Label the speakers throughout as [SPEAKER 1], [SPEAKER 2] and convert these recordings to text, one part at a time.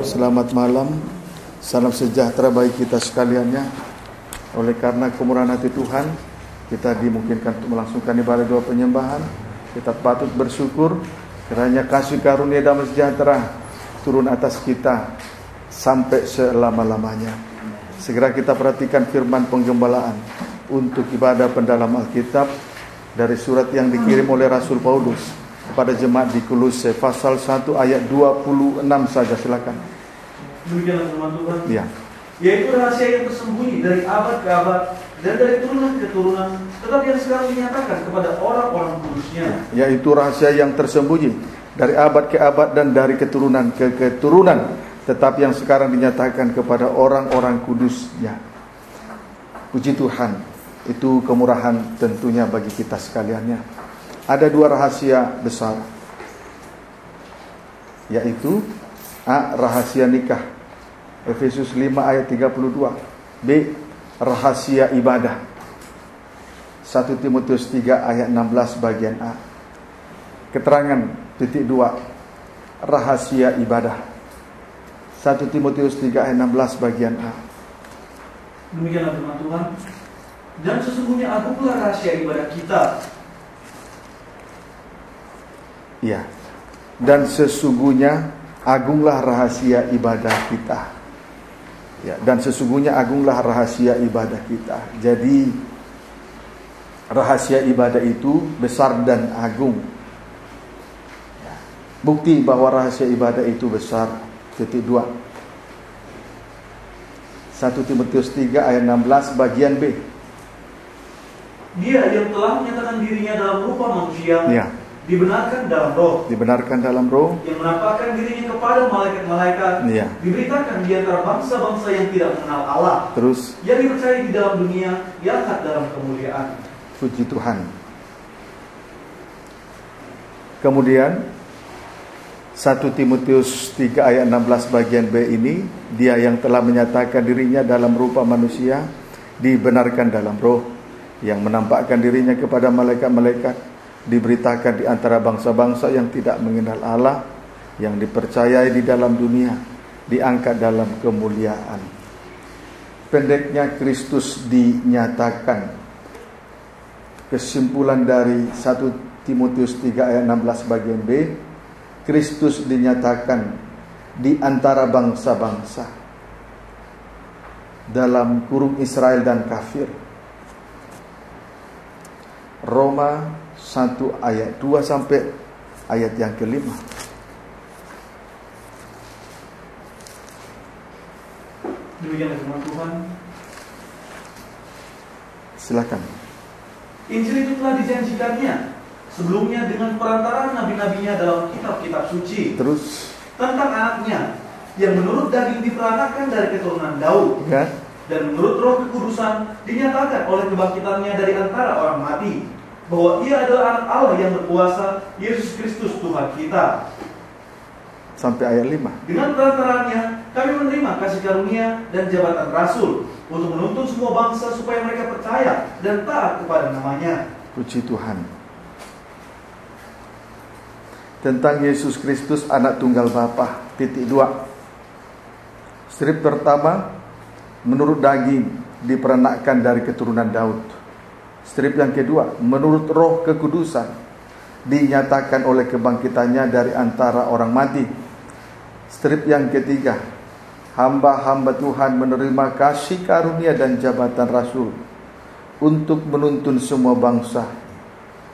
[SPEAKER 1] Selamat malam, salam sejahtera bagi kita sekaliannya. Oleh karena kemurahan hati Tuhan, kita dimungkinkan untuk melangsungkan ibadah doa penyembahan. Kita patut bersyukur kiranya kasih karunia damai sejahtera turun atas kita sampai selama-lamanya. Segera kita perhatikan firman penggembalaan untuk ibadah pendalam Alkitab dari surat yang dikirim oleh Rasul Paulus kepada jemaat di Kolose, pasal 1 ayat 26 saja, silakan.
[SPEAKER 2] Demikianlah firman Tuhan.
[SPEAKER 1] Ya.
[SPEAKER 2] Yaitu rahasia yang tersembunyi dari abad ke abad dan dari turunan ke turunan, tetapi yang sekarang dinyatakan kepada orang-orang kudusnya. Yaitu
[SPEAKER 1] rahasia yang tersembunyi dari abad ke abad dan dari keturunan ke keturunan, tetapi yang sekarang dinyatakan kepada orang-orang kudusnya. Puji Tuhan, itu kemurahan tentunya bagi kita sekaliannya. Ada dua rahasia besar, yaitu A. Rahasia nikah, Efesus 5 ayat 32. B. Rahasia ibadah, 1 Timotius 3 ayat 16 bagian A. Keterangan titik 2 rahasia ibadah, 1 Timotius 3 ayat 16 bagian A.
[SPEAKER 2] Demikianlah firman Tuhan. Dan sesungguhnya agunglah rahasia ibadah kita.
[SPEAKER 1] Ya. Dan sesungguhnya agunglah rahasia ibadah kita. Ya, dan sesungguhnya agunglah rahasia ibadah kita. Jadi rahasia ibadah itu besar dan agung. Ya. Bukti bahwa rahasia ibadah itu besar. Titik 2. 1 Timotius 3 ayat 16 bagian B.
[SPEAKER 2] Dia yang telah menyatakan dirinya dalam rupa manusia, ya, dibenarkan dalam roh, yang menampakkan dirinya kepada malaikat-malaikat, ya, diberitakan di antara bangsa-bangsa yang tidak mengenal Allah, terus yang dipercaya di dalam dunia, diangkat dalam kemuliaan.
[SPEAKER 1] Puji Tuhan. Kemudian 1 Timotius 3 ayat 16 bagian B ini, dia yang telah menyatakan dirinya dalam rupa manusia, dibenarkan dalam roh, yang menampakkan dirinya kepada malaikat-malaikat, diberitakan di antara bangsa-bangsa yang tidak mengenal Allah, yang dipercayai di dalam dunia, diangkat dalam kemuliaan. Pendeknya Kristus dinyatakan. Kesimpulan dari 1 Timotius 3 ayat 16 bagian B, Kristus dinyatakan di antara bangsa-bangsa, dalam kurung Israel dan kafir. Roma 1 ayat 2 sampai ayat yang ke-5.
[SPEAKER 2] Demikianlah firman Tuhan.
[SPEAKER 1] Silakan.
[SPEAKER 2] Injil itu telah dijanjikannya sebelumnya dengan perantaraan nabi-nabinya dalam kitab-kitab suci.
[SPEAKER 1] Terus
[SPEAKER 2] tentang anaknya yang menurut daging diperanakan dari keturunan Daud,
[SPEAKER 1] ya, dan
[SPEAKER 2] menurut Roh kekudusan dinyatakan oleh kebangkitannya dari antara orang mati, bahwa ia adalah anak Allah yang berkuasa, Yesus Kristus Tuhan kita.
[SPEAKER 1] Sampai ayat 5.
[SPEAKER 2] Dengan perantarannya kami menerima kasih karunia dan jabatan rasul untuk menuntun semua bangsa supaya mereka percaya dan taat kepada namanya.
[SPEAKER 1] Puji Tuhan. Tentang Yesus Kristus anak tunggal Bapa. Titik 2. Strip pertama, menurut daging diperanakkan dari keturunan Daud. Strip yang kedua, menurut Roh kekudusan dinyatakan oleh kebangkitannya dari antara orang mati. Strip yang ketiga, hamba-hamba Tuhan menerima kasih karunia dan jabatan rasul untuk menuntun semua bangsa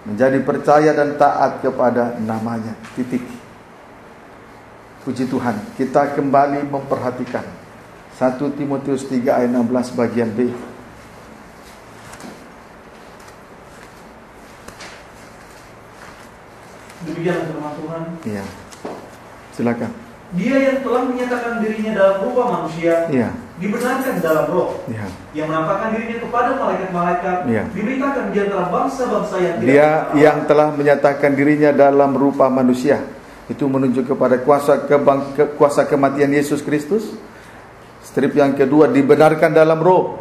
[SPEAKER 1] menjadi percaya dan taat kepada namanya. Titik. Puji Tuhan, kita kembali memperhatikan 1 Timotius 3 ayat 16 bagian B.
[SPEAKER 2] Demikianlah firman Tuhan.
[SPEAKER 1] Iya. Silakan.
[SPEAKER 2] Dia yang telah menyatakan dirinya dalam rupa manusia,
[SPEAKER 1] iya,
[SPEAKER 2] dibenarkan dalam roh, iya, yang menampakkan dirinya kepada malaikat-malaikat, iya, diberitakan di antara bangsa-bangsa yang tidak. Dia
[SPEAKER 1] yang telah menyatakan dirinya dalam rupa manusia, itu menunjuk kepada kuasa kematian Yesus Kristus. Strip yang kedua, dibenarkan dalam roh,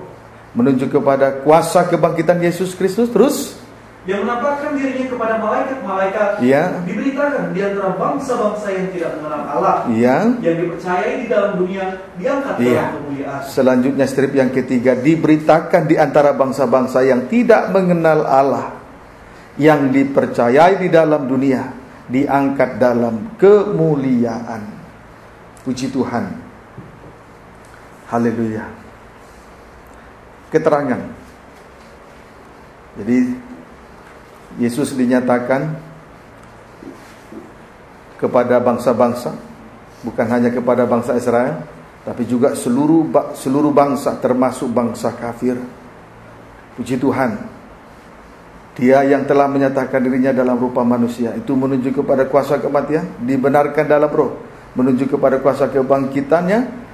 [SPEAKER 1] menunjuk kepada kuasa kebangkitan Yesus Kristus. Terus
[SPEAKER 2] yang menampakkan dirinya kepada malaikat-malaikat, diberitakan di antara bangsa-bangsa yang tidak mengenal Allah, yang dipercayai di dalam dunia, diangkat dalam kemuliaan.
[SPEAKER 1] Selanjutnya strip yang ketiga, diberitakan di antara bangsa-bangsa yang tidak mengenal Allah, yang dipercayai di dalam dunia, diangkat dalam kemuliaan. Puji Tuhan. Haleluya. Keterangan. Jadi Yesus dinyatakan kepada bangsa-bangsa, bukan hanya kepada bangsa Israel, tapi juga seluruh bangsa, termasuk bangsa kafir. Puji Tuhan. Dia yang telah menyatakan dirinya dalam rupa manusia, itu menuju kepada kuasa kematian, dibenarkan dalam roh, menuju kepada kuasa kebangkitannya.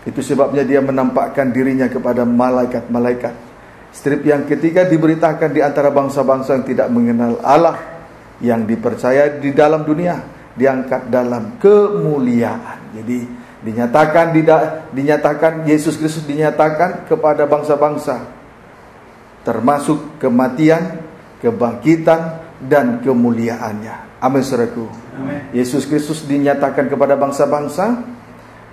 [SPEAKER 1] Itu sebabnya dia menampakkan dirinya kepada malaikat-malaikat. Strip yang ketiga, diberitakan di antara bangsa-bangsa yang tidak mengenal Allah, yang dipercaya di dalam dunia, diangkat dalam kemuliaan. Jadi dinyatakan Yesus Kristus dinyatakan kepada bangsa-bangsa, termasuk kematian, kebangkitan, dan kemuliaannya. Amin, saudaraku. Yesus Kristus dinyatakan kepada bangsa-bangsa,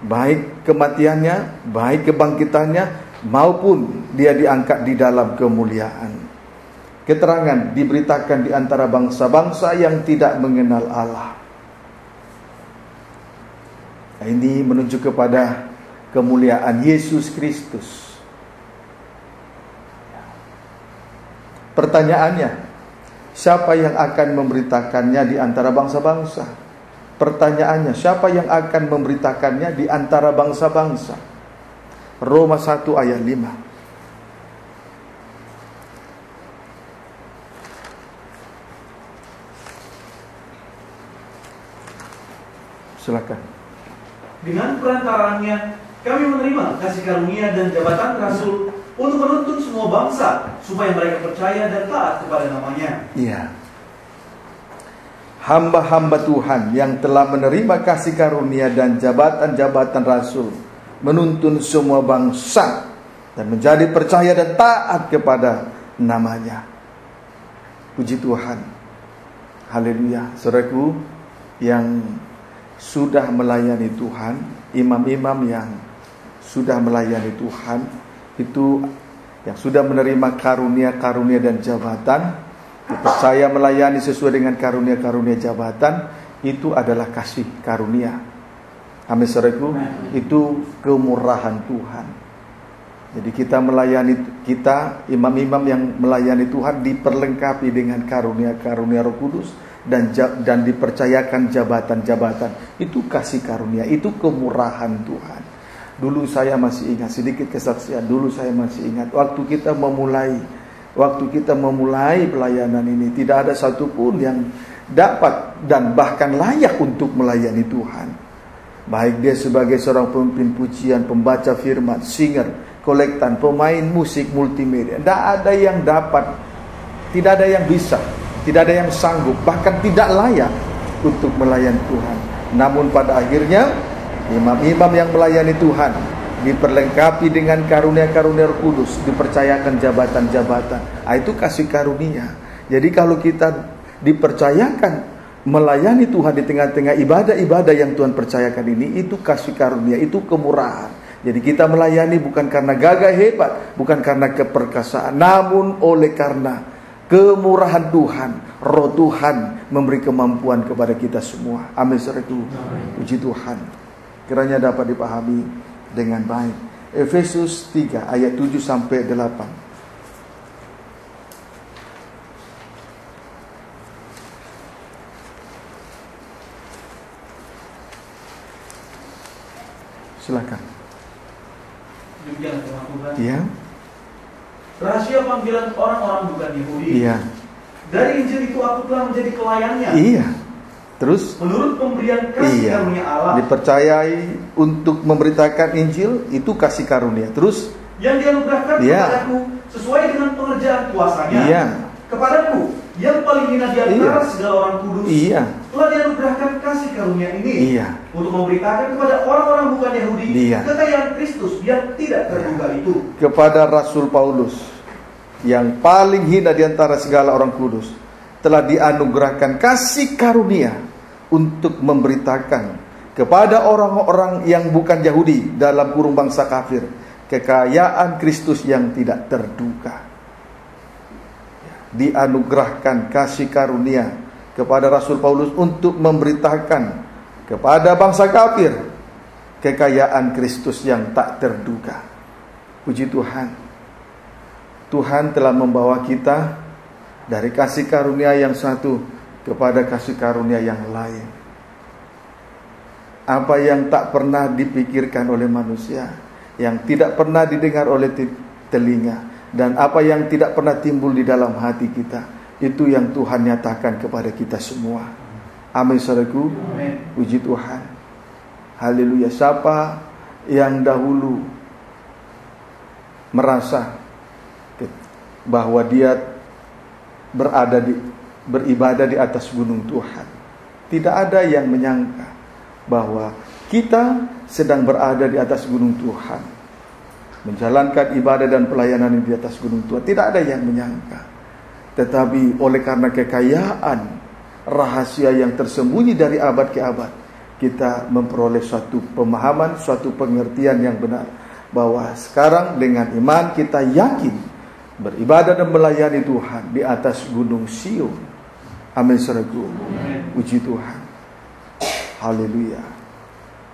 [SPEAKER 1] baik kematiannya, baik kebangkitannya, maupun dia diangkat di dalam kemuliaan. Keterangan diberitakan di antara bangsa-bangsa yang tidak mengenal Allah. Nah, ini menunjuk kepada kemuliaan Yesus Kristus. Pertanyaannya, siapa yang akan memberitakannya di antara bangsa-bangsa? Pertanyaannya, siapa yang akan memberitakannya di antara bangsa-bangsa? Roma 1 ayat 5. Silakan.
[SPEAKER 2] Dengan perantaranya kami menerima kasih karunia dan jabatan rasul untuk menuntun semua bangsa supaya mereka percaya dan taat kepada namanya.
[SPEAKER 1] Iya. Hamba-hamba Tuhan yang telah menerima kasih karunia dan jabatan-jabatan rasul, menuntun semua bangsa dan menjadi percaya dan taat kepada namanya. Puji Tuhan. Haleluya. Saudaraku yang sudah melayani Tuhan, imam-imam yang sudah melayani Tuhan, itu yang sudah menerima karunia-karunia dan jabatan, percaya melayani sesuai dengan karunia-karunia jabatan, itu adalah kasih karunia. Amin, saudaraku. Itu kemurahan Tuhan. Jadi kita imam-imam yang melayani Tuhan diperlengkapi dengan karunia-karunia Roh Kudus dan dipercayakan jabatan-jabatan. Itu kasih karunia, itu kemurahan Tuhan. Dulu saya masih ingat, sedikit kesaksian. Dulu saya masih ingat waktu kita memulai pelayanan ini, tidak ada satupun yang dapat dan bahkan layak untuk melayani Tuhan. Baik dia sebagai seorang pemimpin pujian, pembaca firman, singer, kolektan, pemain musik multimedia. Tidak ada yang dapat, tidak ada yang bisa, tidak ada yang sanggup, bahkan tidak layak untuk melayani Tuhan. Namun pada akhirnya imam-imam yang melayani Tuhan diperlengkapi dengan karunia-karunia Roh Kudus, dipercayakan jabatan-jabatan. Itu kasih karunia. Jadi kalau kita dipercayakan melayani Tuhan di tengah-tengah ibadah-ibadah yang Tuhan percayakan ini, itu kasih karunia, itu kemurahan. Jadi kita melayani bukan karena gagah hebat, bukan karena keperkasaan, namun oleh karena kemurahan Tuhan. Roh Tuhan memberi kemampuan kepada kita semua. Amin, saudaraku. Puji Tuhan. Kiranya dapat dipahami dengan baik. Efesus 3 ayat 7 sampai 8. Silakan.
[SPEAKER 2] Demikian firman Tuhan.
[SPEAKER 1] Iya.
[SPEAKER 2] Rahasia panggilan orang-orang bukan Yahudi.
[SPEAKER 1] Iya.
[SPEAKER 2] Dari Injil itu aku telah menjadi pelayannya.
[SPEAKER 1] Iya. Terus?
[SPEAKER 2] Menurut pemberian kasih karunia Allah.
[SPEAKER 1] Dipercayai untuk memberitakan Injil, itu kasih karunia. Terus?
[SPEAKER 2] Yang dianugerahkan kepadaku sesuai dengan pengerjaan kuasanya.
[SPEAKER 1] Iya.
[SPEAKER 2] Kepadaku yang paling hina di antara segala orang kudus, telah dianugerahkan kasih karunia ini untuk memberitakan kepada orang-orang bukan Yahudi kekayaan Kristus yang tidak terduga itu.
[SPEAKER 1] Kepada Rasul Paulus, yang paling hina di antara segala orang kudus, telah dianugerahkan kasih karunia untuk memberitakan kepada orang-orang yang bukan Yahudi, dalam kurung bangsa kafir, kekayaan Kristus yang tidak terduga. Dianugerahkan kasih karunia kepada Rasul Paulus untuk memberitakan kepada bangsa kafir kekayaan Kristus yang tak terduga. Puji Tuhan. Tuhan telah membawa kita dari kasih karunia yang satu kepada kasih karunia yang lain. Apa yang tak pernah dipikirkan oleh manusia, yang tidak pernah didengar oleh telinga, dan apa yang tidak pernah timbul di dalam hati kita, itu yang Tuhan nyatakan kepada kita semua. Amin, saudaraku. Puji Tuhan. Haleluya. Siapa yang dahulu merasa bahwa dia beribadah di atas gunung Tuhan, tidak ada yang menyangka bahwa kita sedang berada di atas gunung Tuhan, menjalankan ibadah dan pelayanan di atas gunung Tuhan. Tidak ada yang menyangka. Tetapi oleh karena kekayaan rahasia yang tersembunyi dari abad ke abad, kita memperoleh suatu pemahaman, suatu pengertian yang benar, bahwa sekarang dengan iman kita yakin beribadah dan melayani Tuhan di atas gunung Sion. Amin, saudaraku. Puji Tuhan. Haleluya.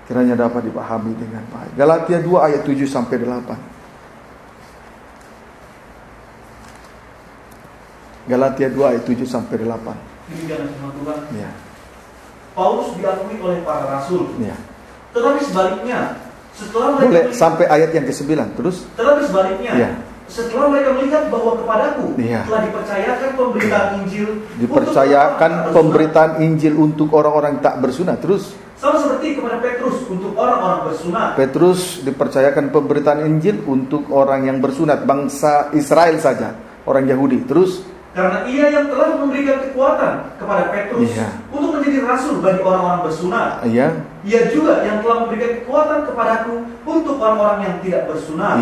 [SPEAKER 1] Kiranya dapat dipahami dengan baik. Galatia 2 ayat 7 sampai 8. Galatia 2 ayat 7 sampai 8.
[SPEAKER 2] Demikian firman Tuhan.
[SPEAKER 1] Ya.
[SPEAKER 2] Paulus diakui oleh para rasul.
[SPEAKER 1] Ya.
[SPEAKER 2] Tetapi sebaliknya, setelah mereka
[SPEAKER 1] boleh sampai ayat yang ke-9 terus.
[SPEAKER 2] Tetapi sebaliknya,
[SPEAKER 1] ya,
[SPEAKER 2] setelah mereka melihat bahwa kepadaku telah dipercayakan pemberitaan Injil,
[SPEAKER 1] dipercayakan pemberitaan Injil untuk orang-orang tak bersunat. Terus
[SPEAKER 2] sama seperti kepada Petrus untuk orang-orang bersunat.
[SPEAKER 1] Petrus dipercayakan pemberitaan Injil untuk orang yang bersunat, bangsa Israel saja, orang Yahudi. Terus
[SPEAKER 2] karena ia yang telah memberikan kekuatan kepada Petrus untuk menjadi rasul bagi orang-orang bersunat. Ia juga yang telah memberikan kekuatan kepadaku untuk orang-orang yang tidak bersunat.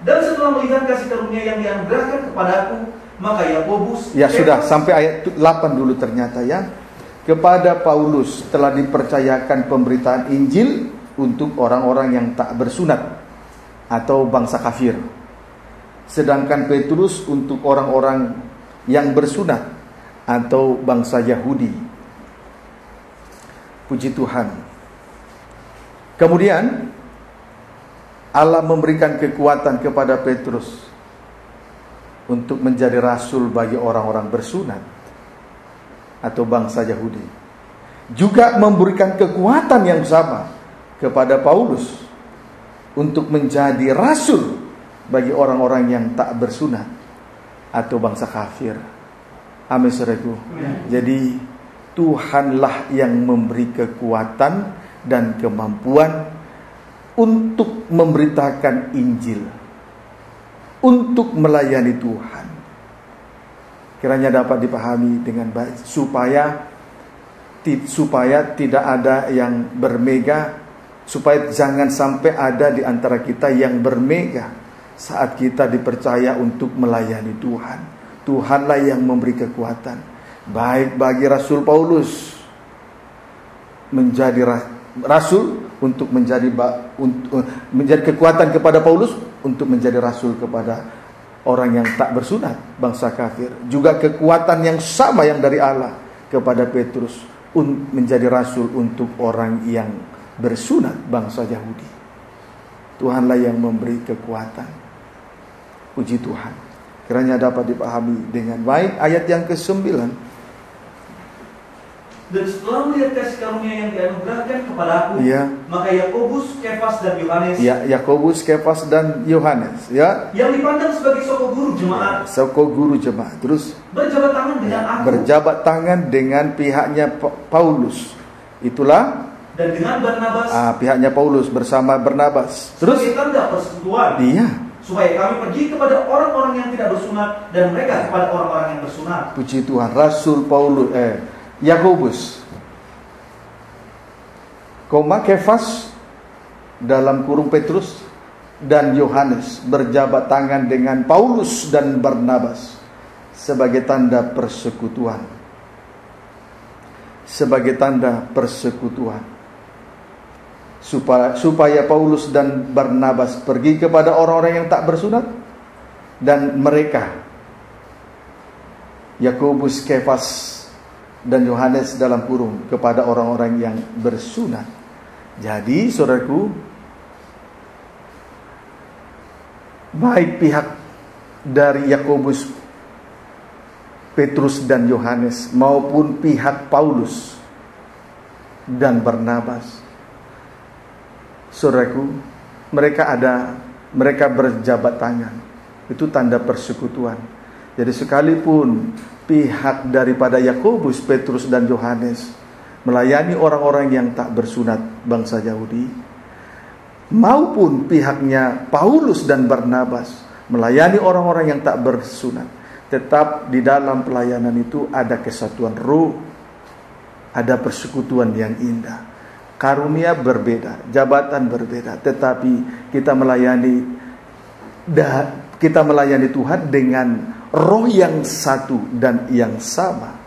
[SPEAKER 2] Dan setelah melihat kasih karunia yang dianugerahkan kepadaku, maka Yakobus... Ya sudah, sampai ayat 8 dulu ternyata ya. Kepada Paulus telah dipercayakan pemberitaan Injil untuk orang-orang yang tak bersunat atau bangsa kafir. Sedangkan Petrus untuk orang-orang yang bersunat atau bangsa Yahudi. Puji Tuhan. Kemudian Allah memberikan kekuatan kepada Petrus untuk menjadi rasul bagi orang-orang bersunat atau bangsa Yahudi. Juga memberikan kekuatan yang sama kepada Paulus untuk menjadi rasul bagi orang-orang yang tak bersunat atau bangsa kafir. Amin, saudaraku. Jadi Tuhanlah yang memberi kekuatan dan kemampuan untuk memberitakan Injil, untuk melayani Tuhan. Kiranya dapat dipahami dengan baik, supaya tidak ada yang bermega, supaya jangan sampai ada di antara kita yang bermega saat kita dipercaya untuk melayani Tuhan. Tuhanlah yang memberi kekuatan, baik bagi Rasul Paulus menjadi rasul, untuk menjadi kekuatan kepada Paulus untuk menjadi rasul kepada orang yang tak bersunat, bangsa kafir. Juga kekuatan yang sama yang dari Allah kepada Petrus menjadi rasul untuk orang yang bersunat, bangsa Yahudi. Tuhanlah yang memberi kekuatan. Puji Tuhan. Kiranya dapat dipahami dengan baik ayat yang ke-9. Dan setelah melihat kasih karunia yang dianugerahkan kepadaku, maka Yakobus, Kefas dan Yohanes,
[SPEAKER 1] Yakobus, Kefas dan Yohanes,
[SPEAKER 2] yang dipandang sebagai soko guru jemaat,
[SPEAKER 1] terus
[SPEAKER 2] berjabat tangan dengan aku,
[SPEAKER 1] berjabat tangan dengan pihaknya Paulus, itulah,
[SPEAKER 2] dan dengan Barnabas,
[SPEAKER 1] pihaknya Paulus bersama Barnabas, terus
[SPEAKER 2] sebagai tanda persekutuan, supaya kami pergi kepada orang-orang yang tidak bersunat dan mereka kepada orang-orang yang bersunat.
[SPEAKER 1] Puji Tuhan. Rasul Paulus, Yakobus, Kefas dalam kurung Petrus dan Yohanes berjabat tangan dengan Paulus dan Barnabas sebagai tanda persekutuan. Sebagai tanda persekutuan. Supaya Paulus dan Barnabas pergi kepada orang-orang yang tak bersunat, dan mereka, Yakobus, Kefas, dan Yohanes dalam kurung, kepada orang-orang yang bersunat. Jadi saudaraku, baik pihak dari Yakobus, Petrus dan Yohanes maupun pihak Paulus dan Barnabas, saudaraku, mereka berjabat tangan. Itu tanda persekutuan. Jadi sekalipun pihak daripada Yakobus, Petrus dan Yohanes melayani orang-orang yang tak bersunat bangsa Yahudi, maupun pihaknya Paulus dan Barnabas melayani orang-orang yang tak bersunat, tetap di dalam pelayanan itu ada kesatuan roh, ada persekutuan yang indah. Karunia berbeda, jabatan berbeda, tetapi kita melayani Tuhan dengan roh yang satu dan yang sama,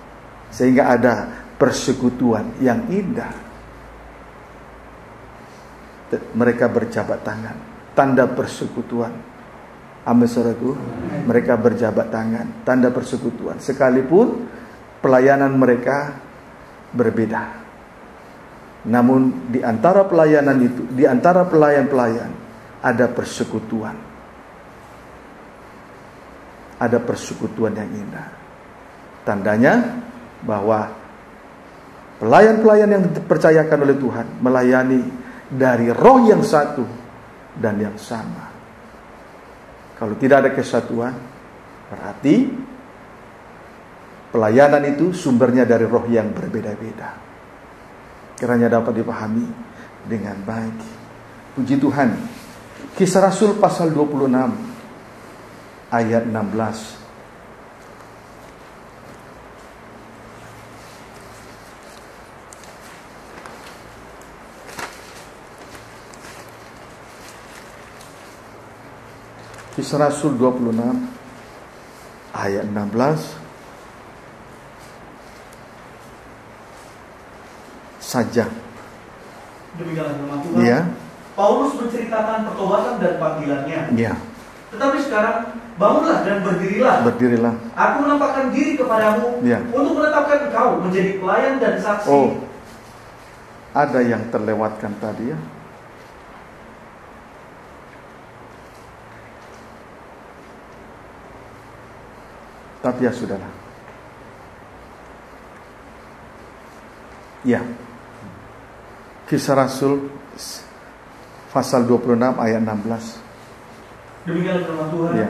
[SPEAKER 1] sehingga ada persekutuan yang indah. Mereka berjabat tangan, tanda persekutuan. Amin, saudaraku. Mereka berjabat tangan, tanda persekutuan, sekalipun pelayanan mereka berbeda. Namun di antara pelayanan itu, di antara pelayan-pelayan, ada persekutuan. Ada persekutuan yang indah. Tandanya bahwa pelayan-pelayan yang dipercayakan oleh Tuhan melayani dari roh yang satu dan yang sama. Kalau tidak ada kesatuan, berarti pelayanan itu sumbernya dari roh yang berbeda-beda. Kiranya dapat dipahami dengan baik. Puji Tuhan. Kisah Rasul pasal 26 ayat 16. Kisah Rasul 26 ayat 16 saja.
[SPEAKER 2] Demikianlah firman Tuhan.
[SPEAKER 1] Ya.
[SPEAKER 2] Paulus menceritakan pertobatan dan panggilannya.
[SPEAKER 1] Ya.
[SPEAKER 2] Tetapi sekarang bangunlah dan berdirilah.
[SPEAKER 1] Berdirilah.
[SPEAKER 2] Aku menampakkan diri kepadamu,
[SPEAKER 1] ya,
[SPEAKER 2] untuk menetapkan engkau menjadi pelayan dan saksi.
[SPEAKER 1] Oh, ada yang terlewatkan tadi ya. Tapi ya sudahlah. Ya. Kisah Rasul pasal 26 ayat 16.
[SPEAKER 2] Demikianlah firman Tuhan.
[SPEAKER 1] Ya.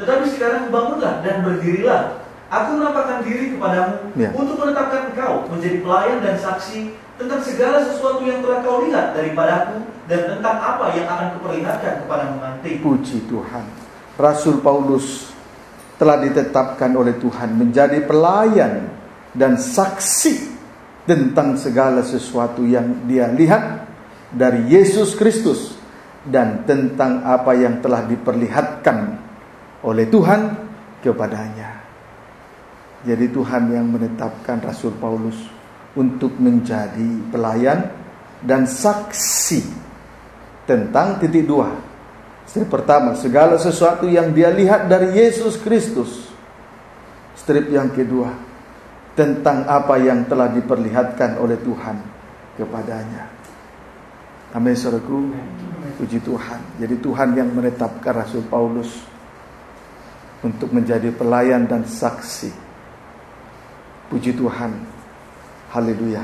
[SPEAKER 2] Tetapi sekarang bangunlah dan berdirilah. Aku menampakkan diri kepadamu,
[SPEAKER 1] ya,
[SPEAKER 2] untuk menetapkan engkau menjadi pelayan dan saksi tentang segala sesuatu yang telah kau lihat daripadaku, dan tentang apa yang akan kuperlihatkan kepadamu nanti.
[SPEAKER 1] Puji Tuhan. Rasul Paulus telah ditetapkan oleh Tuhan menjadi pelayan dan saksi tentang segala sesuatu yang dia lihat dari Yesus Kristus, dan tentang apa yang telah diperlihatkan oleh Tuhan kepadanya. Jadi Tuhan yang menetapkan Rasul Paulus untuk menjadi pelayan dan saksi tentang titik dua. Strip pertama, segala sesuatu yang dia lihat dari Yesus Kristus. Strip yang kedua, tentang apa yang telah diperlihatkan oleh Tuhan kepadanya. Amin, saudaraku. Puji Tuhan. Jadi Tuhan yang menetapkan Rasul Paulus untuk menjadi pelayan dan saksi. Puji Tuhan. Haleluya.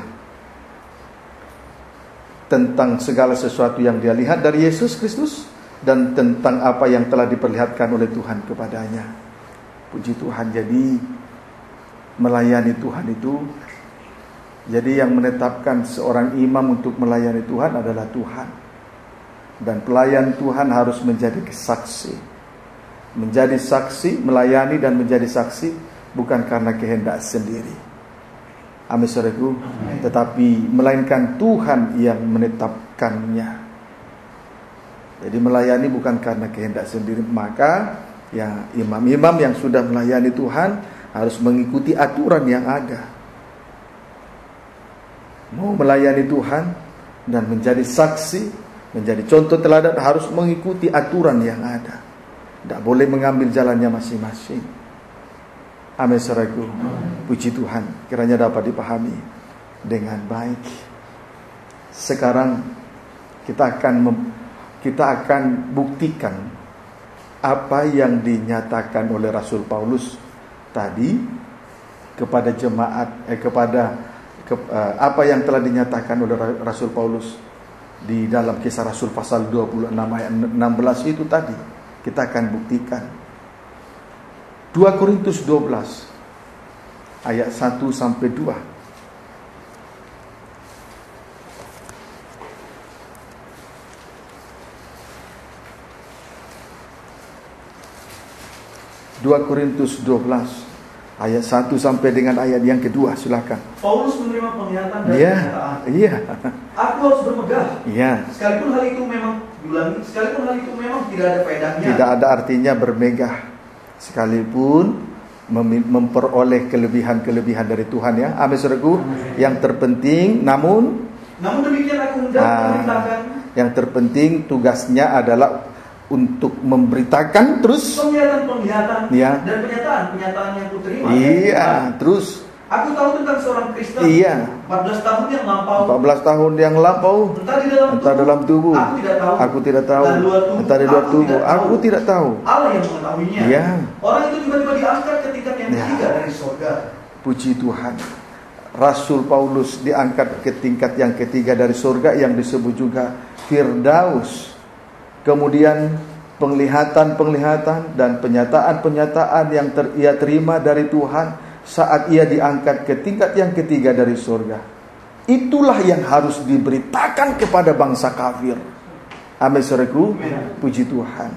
[SPEAKER 1] Tentang segala sesuatu yang dia lihat dari Yesus Kristus, dan tentang apa yang telah diperlihatkan oleh Tuhan kepadanya. Puji Tuhan. Jadi melayani Tuhan itu, jadi yang menetapkan seorang imam untuk melayani Tuhan adalah Tuhan. Dan pelayan Tuhan harus menjadi saksi. Menjadi saksi, melayani dan menjadi saksi bukan karena kehendak sendiri. Amin, saudaraku. Tetapi melainkan Tuhan yang menetapkannya. Jadi melayani bukan karena kehendak sendiri. Maka ya imam-imam yang sudah melayani Tuhan harus mengikuti aturan yang ada. Mau melayani Tuhan dan menjadi saksi, menjadi contoh teladan, harus mengikuti aturan yang ada. Tidak boleh mengambil jalannya masing-masing. Amin saudaraku. Puji Tuhan, kiranya dapat dipahami dengan baik. Sekarang kita akan buktikan apa yang dinyatakan oleh Rasul Paulus tadi kepada jemaat, apa yang telah dinyatakan oleh Rasul Paulus di dalam Kisah Rasul pasal 26 ayat 16 itu tadi. Kita akan buktikan. 2 Korintus 12 ayat 1 sampai 2. 2 Korintus 12 ayat 1 sampai dengan ayat yang kedua, silakan.
[SPEAKER 2] Paulus menerima penglihatan dan kenyataan.
[SPEAKER 1] Iya.
[SPEAKER 2] Aku harus bermegah.
[SPEAKER 1] Iya.
[SPEAKER 2] Sekalipun hal itu memang tidak ada faedahnya. Tidak
[SPEAKER 1] ada artinya bermegah. Sekalipun memperoleh kelebihan-kelebihan dari Tuhan ya. Amin saudaraku. Yang terpenting namun
[SPEAKER 2] demikian aku hendak memberitakan.
[SPEAKER 1] Yang terpenting tugasnya adalah untuk memberitakan terus
[SPEAKER 2] penglihatan
[SPEAKER 1] ya.
[SPEAKER 2] Dan penyataan yang kuterima.
[SPEAKER 1] Iya, terus
[SPEAKER 2] aku tahu tentang seorang Kristen.
[SPEAKER 1] Iya.
[SPEAKER 2] 14 tahun yang lampau.
[SPEAKER 1] 14 tahun yang lampau. Entah dalam tubuh. Aku tidak tahu. Entah di luar tubuh. Aku tidak tahu.
[SPEAKER 2] Allah yang mengetahuinya.
[SPEAKER 1] Iya.
[SPEAKER 2] Orang itu tiba-tiba diangkat ke tingkat yang ketiga dari surga.
[SPEAKER 1] Puji Tuhan. Rasul Paulus diangkat ke tingkat yang ketiga dari surga yang disebut juga Firdaus. Kemudian penglihatan-penglihatan dan penyataan-penyataan yang ia terima dari Tuhan saat ia diangkat ke tingkat yang ketiga dari surga. Itulah yang harus diberitakan kepada bangsa kafir. Amin saudaraku. Puji Tuhan.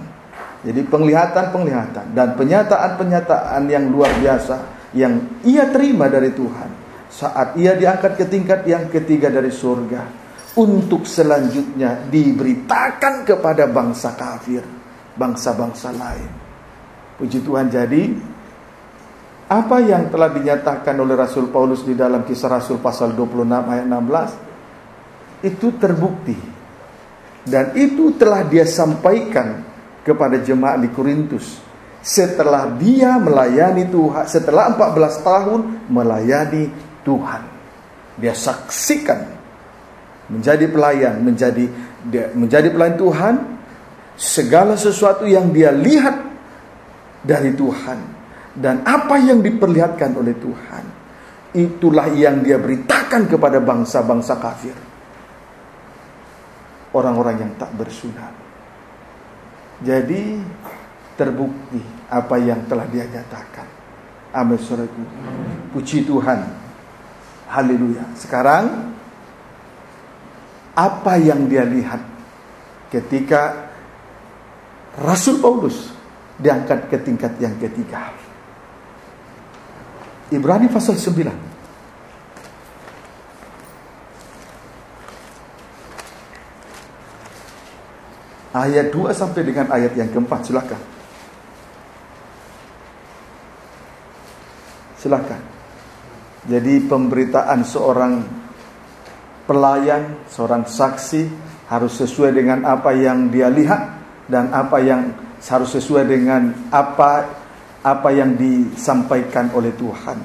[SPEAKER 1] Jadi penglihatan-penglihatan dan penyataan-penyataan yang luar biasa yang ia terima dari Tuhan saat ia diangkat ke tingkat yang ketiga dari surga, untuk selanjutnya diberitakan kepada bangsa kafir, bangsa-bangsa lain. Puji Tuhan. Jadi apa yang telah dinyatakan oleh Rasul Paulus di dalam Kisah Rasul pasal 26 ayat 16 itu terbukti, dan itu telah dia sampaikan kepada jemaat di Korintus setelah dia melayani Tuhan, setelah 14 tahun melayani Tuhan. Dia saksikan menjadi pelayan, menjadi pelayan Tuhan, segala sesuatu yang dia lihat dari Tuhan dan apa yang diperlihatkan oleh Tuhan, itulah yang dia beritakan kepada bangsa-bangsa kafir, orang-orang yang tak bersunat. Jadi terbukti apa yang telah dia nyatakan. Amin saudaraku. Puji Tuhan. Haleluya. Sekarang apa yang dia lihat ketika Rasul Paulus diangkat ke tingkat yang ketiga? Ibrani pasal 9 ayat 2 sampai dengan ayat yang keempat. Silakan. Jadi pemberitaan seorang pelayan, seorang saksi harus sesuai dengan apa yang dia lihat dan apa yang harus sesuai dengan apa yang disampaikan oleh Tuhan.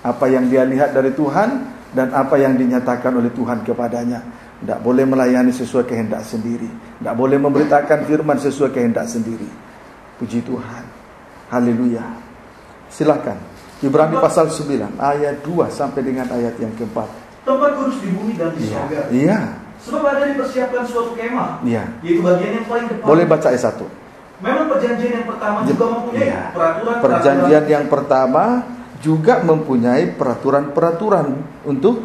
[SPEAKER 1] Apa yang dia lihat dari Tuhan dan apa yang dinyatakan oleh Tuhan kepadanya. Tidak boleh melayani sesuai kehendak sendiri. Tidak boleh memberitakan firman sesuai kehendak sendiri. Puji Tuhan. Haleluya. Silakan. Ibrani pasal 9 ayat 2 sampai dengan ayat yang keempat.
[SPEAKER 2] Tempat kudus di bumi dan di surga.
[SPEAKER 1] Iya.
[SPEAKER 2] Sebab ada dipersiapkan suatu kemah.
[SPEAKER 1] Iya.
[SPEAKER 2] Yaitu bagian yang paling depan.
[SPEAKER 1] Boleh baca ayat 1.
[SPEAKER 2] Memang perjanjian yang pertama juga mempunyai peraturan.
[SPEAKER 1] Perjanjian yang pertama juga mempunyai peraturan-peraturan untuk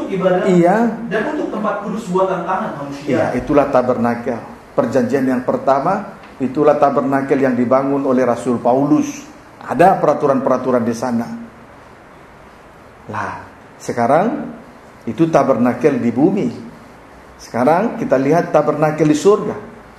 [SPEAKER 2] ibadah.
[SPEAKER 1] Iya.
[SPEAKER 2] Dan untuk tempat kudus buatan tangan manusia.
[SPEAKER 1] Iya, itulah tabernakel. Perjanjian yang pertama itulah tabernakel yang dibangun oleh Rasul Paulus. Ada peraturan-peraturan di sana. Lah, sekarang itu tabernakel di bumi. Sekarang kita lihat tabernakel di surga.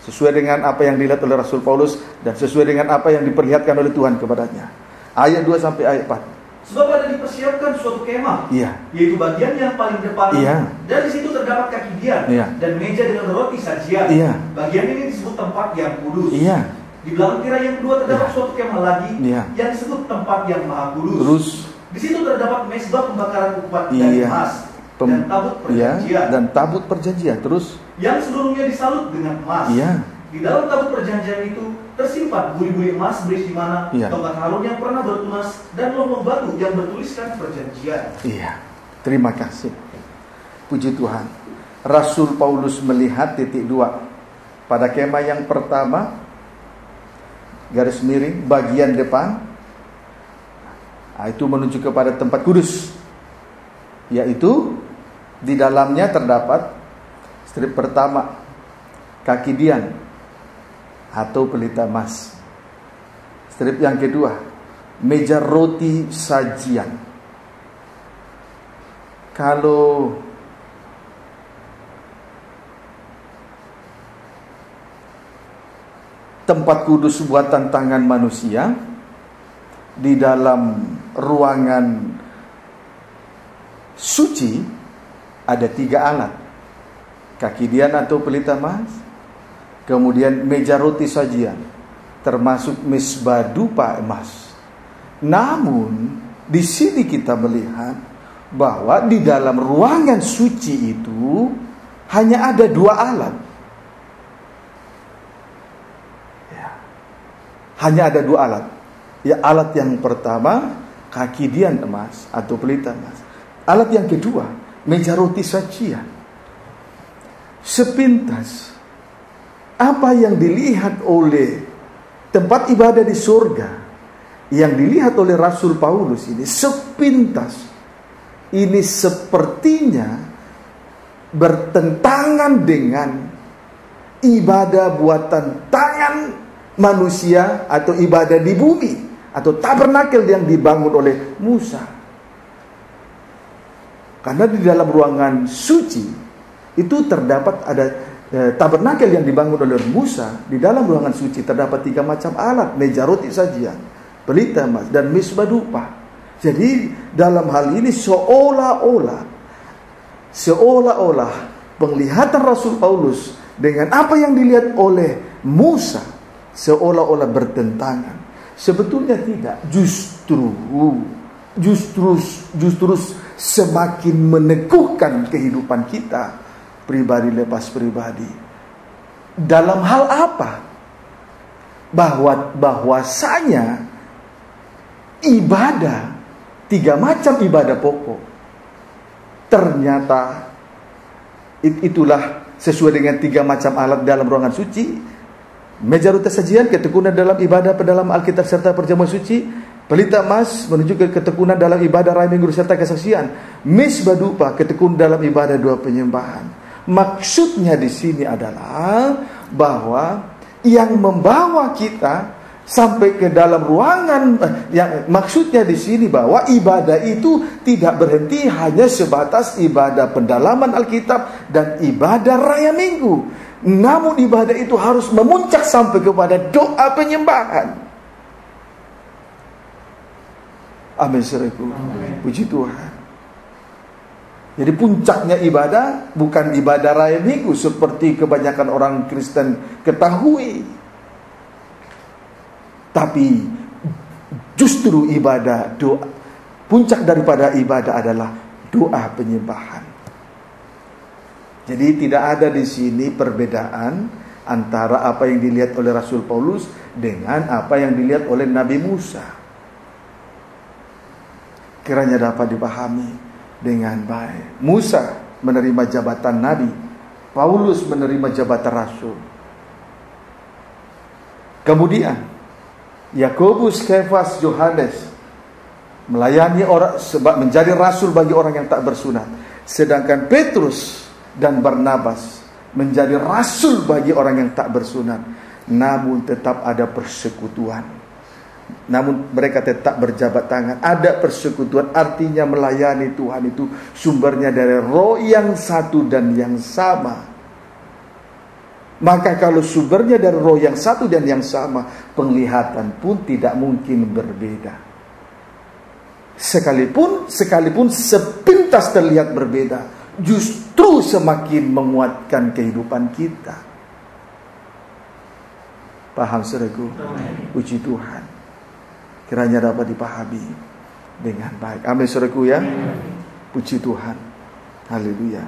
[SPEAKER 1] sesuai dengan apa yang dilihat oleh Rasul Paulus dan sesuai dengan apa yang diperlihatkan oleh Tuhan kepadanya. Ayat 2 sampai ayat 4.
[SPEAKER 2] Sebab ada dipersiapkan suatu kemah, yaitu bagian yang paling depan, dan di situ terdapat kaki dian, dan meja dengan roti sajian. Bagian ini disebut tempat yang kudus. Di belakang tirai yang kedua terdapat suatu kemah lagi, yang disebut tempat yang maha kudus. Di situ terdapat mezbah pembakaran ukupan dari emas, dan tabut perjanjian.
[SPEAKER 1] Dan tabut perjanjian, terus
[SPEAKER 2] yang seluruhnya disalut dengan emas. Di dalam tabut perjanjian itu tersimpan buli-buli emas berisi mana, tongkat Harun yang pernah bertunas, dan loh batu yang bertuliskan perjanjian.
[SPEAKER 1] Terima kasih. Puji Tuhan. Rasul Paulus melihat titik 2 pada kemah yang pertama, garis miring bagian depan, itu menuju kepada tempat kudus, yaitu di dalamnya terdapat strip pertama, kaki dian atau pelita emas. Strip yang kedua, meja roti sajian. Kalau tempat kudus buatan tangan manusia, di dalam ruangan suci ada 3 alat. Kaki dian atau pelita emas, kemudian meja roti sajian, termasuk mezbah dupa emas. Namun di sini kita melihat bahwa di dalam ruangan suci itu hanya ada 2 alat. Hanya ada 2 alat. Alat yang pertama kaki dian emas atau pelita emas. Alat yang kedua meja roti sajian. Sepintas apa yang dilihat oleh tempat ibadah di surga, yang dilihat oleh Rasul Paulus ini, sepintas ini sepertinya bertentangan dengan ibadah buatan tangan manusia atau ibadah di bumi atau tabernakel yang dibangun oleh Musa. Karena di dalam ruangan suci itu terdapat ada tabernakel yang dibangun oleh Musa. Di dalam ruangan suci terdapat 3 macam alat, meja roti sajian, pelita emas, dan mezbah dupa. Jadi dalam hal ini seolah-olah penglihatan Rasul Paulus dengan apa yang dilihat oleh Musa seolah-olah bertentangan. Sebetulnya tidak, justru semakin meneguhkan kehidupan kita pribadi lepas pribadi. Dalam hal apa? Bahwasanya ibadah, 3 macam ibadah pokok, ternyata itulah sesuai dengan 3 macam alat dalam ruangan suci. Meja roti sajian, ketekunan dalam ibadah dalam Alkitab serta perjamuan suci. Pelita emas menuju ke ketekunan dalam ibadah raya minggu serta kesaksian. Mezbah dupa, ketekunan dalam ibadah 2 penyembahan. Maksudnya di sini adalah bahwa yang membawa kita sampai ke dalam ruangan, maksudnya di sini bahwa ibadah itu tidak berhenti hanya sebatas ibadah pendalaman Alkitab dan ibadah raya minggu. Namun ibadah itu harus memuncak sampai kepada doa penyembahan. Amin. Puji Tuhan. Jadi puncaknya ibadah bukan ibadah raya minggu seperti kebanyakan orang Kristen ketahui, tapi justru ibadah doa. Puncak daripada ibadah adalah doa penyembahan. Jadi tidak ada di sini perbedaan antara apa yang dilihat oleh Rasul Paulus dengan apa yang dilihat oleh Nabi Musa. Kiranya dapat dipahami dengan baik. Musa menerima jabatan Nabi, Paulus menerima jabatan Rasul. Kemudian Yakobus, Kefas, Yohanes melayani orang sebab menjadi rasul bagi orang yang tak bersunat. Sedangkan Petrus dan Barnabas menjadi rasul bagi orang yang tak bersunat. Namun tetap ada persekutuan. Namun mereka tetap berjabat tangan. Ada persekutuan, artinya melayani Tuhan itu sumbernya dari roh yang satu dan yang sama. Maka kalau sumbernya dari roh yang satu dan yang sama, penglihatan pun tidak mungkin berbeda. Sekalipun sepintas terlihat berbeda, justru semakin menguatkan kehidupan kita. Paham saudaraku? Puji Tuhan. Kiranya dapat dipahami dengan baik. Amin saudaraku ya. Puji Tuhan. Haleluya.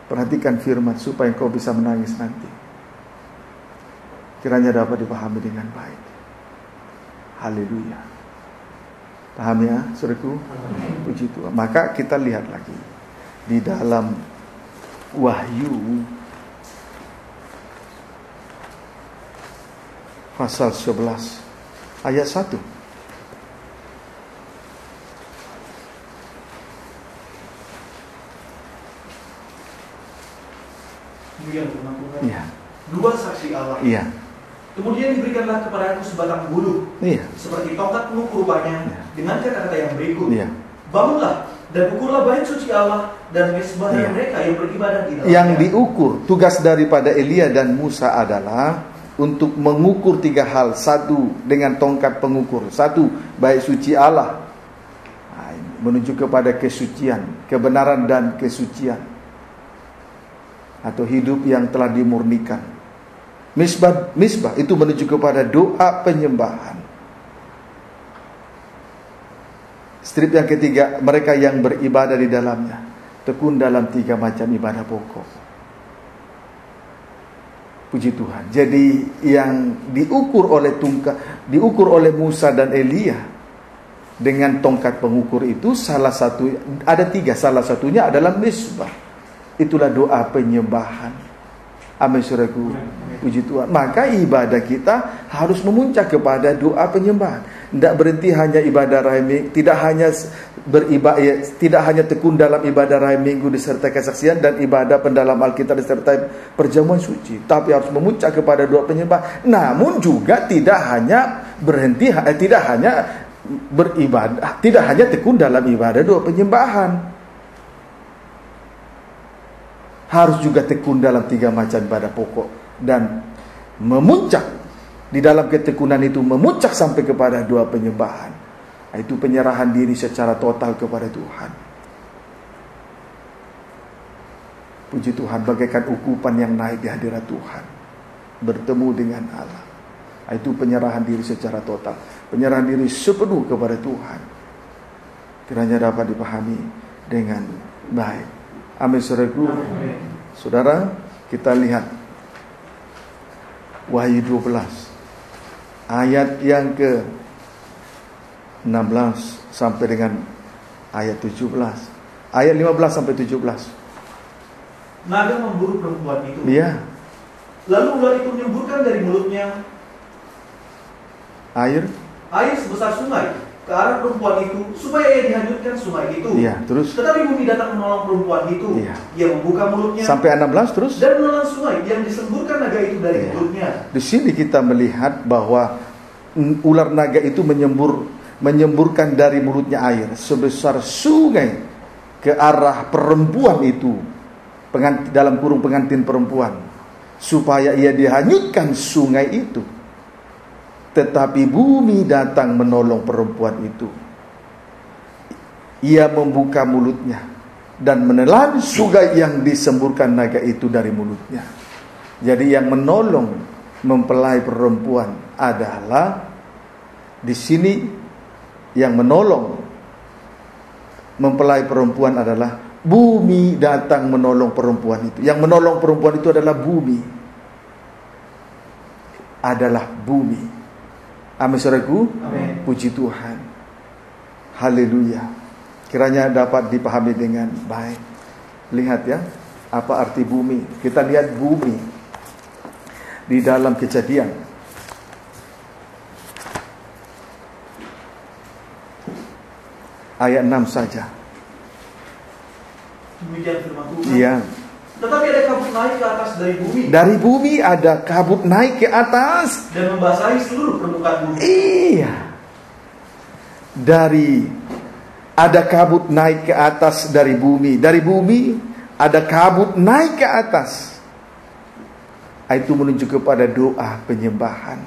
[SPEAKER 1] Perhatikan firman supaya engkau bisa menangis nanti. Kiranya dapat dipahami dengan baik. Haleluya. Paham ya saudaraku? Puji Tuhan. Maka kita lihat lagi di dalam Wahyu pasal 11 ayat 1.
[SPEAKER 2] Ya. Dua saksi Allah.
[SPEAKER 1] Iya.
[SPEAKER 2] Kemudian diberikanlah kepadaku sebatang bulu, seperti tongkat pengukur rupanya, dengan kata-kata yang berikut. Bangunlah dan ukurlah bait suci Allah dan mesbah mereka yang beribadah di dalamnya.
[SPEAKER 1] Yang diukur, tugas daripada Elia dan Musa adalah untuk mengukur 3 hal. 1, dengan tongkat pengukur. 1, bait suci Allah, menuju kepada kesucian, kebenaran dan kesucian, atau hidup yang telah dimurnikan. Misbah itu menuju kepada doa penyembahan. Strip yang ketiga, mereka yang beribadah di dalamnya tekun dalam 3 macam ibadah pokok. Puji Tuhan. Jadi yang diukur oleh Musa dan Elia dengan tongkat pengukur itu ada 3. Salah satunya adalah misbah. Itulah doa penyembahan. Amin saudaraku. Puji Tuhan. Maka ibadah kita harus memuncak kepada doa penyembahan. Tidak berhenti hanya ibadah raya minggu, tidak hanya tekun dalam ibadah raya minggu disertai kesaksian dan ibadah pendalam Alkitab disertai perjamuan suci, tapi harus memuncak kepada doa penyembahan. Namun juga tidak hanya tekun dalam ibadah doa penyembahan. Harus juga tekun dalam 3 macam ibadah pokok dan memuncak di dalam ketekunan itu, memuncak sampai kepada doa penyembahan. Itu penyerahan diri secara total kepada Tuhan. Puji Tuhan, bagaikan ukupan yang naik di hadirat Tuhan, bertemu dengan Allah. Itu penyerahan diri secara total, penyerahan diri sepenuh kepada Tuhan. Kiranya dapat dipahami dengan baik. Amin saudaraku. Saudara, kita lihat Wahyu 12 ayat yang ke 16 sampai dengan ayat 17. Ayat 15 sampai 17.
[SPEAKER 2] Naga memburu perempuan itu.
[SPEAKER 1] Iya.
[SPEAKER 2] Lalu ular itu menyemburkan dari mulutnya
[SPEAKER 1] air
[SPEAKER 2] sebesar sungai ke arah perempuan itu, supaya ia dihanyutkan sungai itu.
[SPEAKER 1] Iya, terus.
[SPEAKER 2] Tetapi bumi datang menolong perempuan itu.
[SPEAKER 1] Iya.
[SPEAKER 2] Ia membuka mulutnya
[SPEAKER 1] sampai 16 terus.
[SPEAKER 2] Dan menelan sungai yang disemburkan naga itu dari mulutnya.
[SPEAKER 1] Di sini kita melihat bahwa ular naga itu menyemburkan dari mulutnya air sebesar sungai ke arah perempuan itu, dalam kurung pengantin perempuan, supaya ia dihanyutkan sungai itu. Tetapi bumi datang menolong perempuan itu. Ia membuka mulutnya dan menelan sungai yang disemburkan naga itu dari mulutnya. Jadi yang menolong mempelai perempuan adalah, di sini yang menolong mempelai perempuan adalah bumi datang menolong perempuan itu. Yang menolong perempuan itu adalah bumi. Adalah bumi. Amin saudaraku.
[SPEAKER 2] Amin.
[SPEAKER 1] Puji Tuhan. Haleluya. Kiranya dapat dipahami dengan baik. Lihat ya, apa arti bumi. Kita lihat bumi di dalam Kejadian. Ayat 6 saja.
[SPEAKER 2] Demikian firman Tuhan.
[SPEAKER 1] Iya.
[SPEAKER 2] Tetapi ada kabut naik ke atas dari bumi.
[SPEAKER 1] Dari bumi ada kabut naik ke atas
[SPEAKER 2] dan membasahi seluruh permukaan bumi.
[SPEAKER 1] Iya. Ada kabut naik ke atas dari bumi. Dari bumi ada kabut naik ke atas Itu menunjuk kepada doa penyembahan.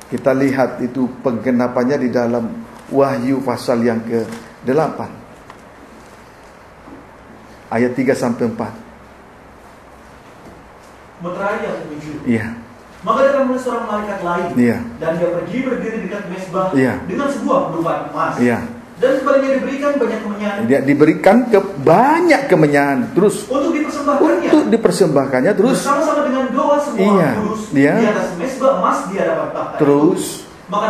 [SPEAKER 1] Kita lihat itu penggenapannya di dalam Wahyu pasal yang ke-8. Ayat 3-4.
[SPEAKER 2] Meterai yang ketujuh.
[SPEAKER 1] Iya.
[SPEAKER 2] Maka datang seorang malaikat lain, dan dia pergi berdiri dekat mezbah dengan sebuah penumpang emas. Dan kepadanya diberikan banyak kemenyan.
[SPEAKER 1] Dia diberikan banyak kemenyan. Terus
[SPEAKER 2] untuk
[SPEAKER 1] dipersembahkannya terus
[SPEAKER 2] bersama-sama dengan doa semua kudus di atas mezbah emas di hadapan tahta.
[SPEAKER 1] Terus
[SPEAKER 2] maka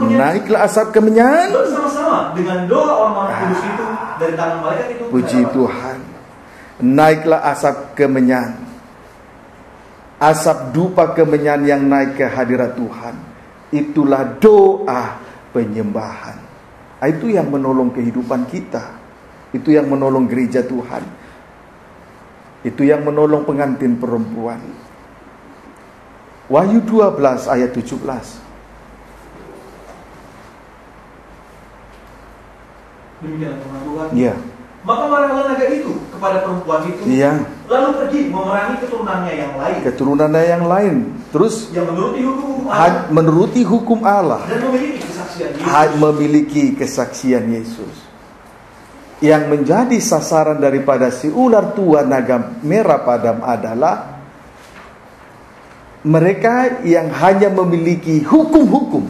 [SPEAKER 2] naiklah asap kemenyan bersama-sama dengan doa orang-orang kudus itu dari tangan malaikat itu.
[SPEAKER 1] Puji Tuhan. Naiklah asap kemenyan. Asap dupa kemenyan yang naik ke hadirat Tuhan. Itulah doa penyembahan. Itu yang menolong kehidupan kita. Itu yang menolong gereja Tuhan. Itu yang menolong pengantin perempuan. Wahyu 12 ayat 17.
[SPEAKER 2] Demikian firman Tuhan.
[SPEAKER 1] Iya.
[SPEAKER 2] Maka marahlah naga itu kepada perempuan itu.
[SPEAKER 1] Iya.
[SPEAKER 2] Lalu pergi memerangi keturunannya yang lain.
[SPEAKER 1] Keturunannya yang lain. Terus
[SPEAKER 2] yang menuruti hukum Allah.
[SPEAKER 1] Menuruti hukum Allah.
[SPEAKER 2] Dan memiliki kesaksian Yesus.
[SPEAKER 1] Memiliki kesaksian Yesus. Yang menjadi sasaran daripada si ular tua naga merah padam adalah mereka yang hanya memiliki hukum-hukum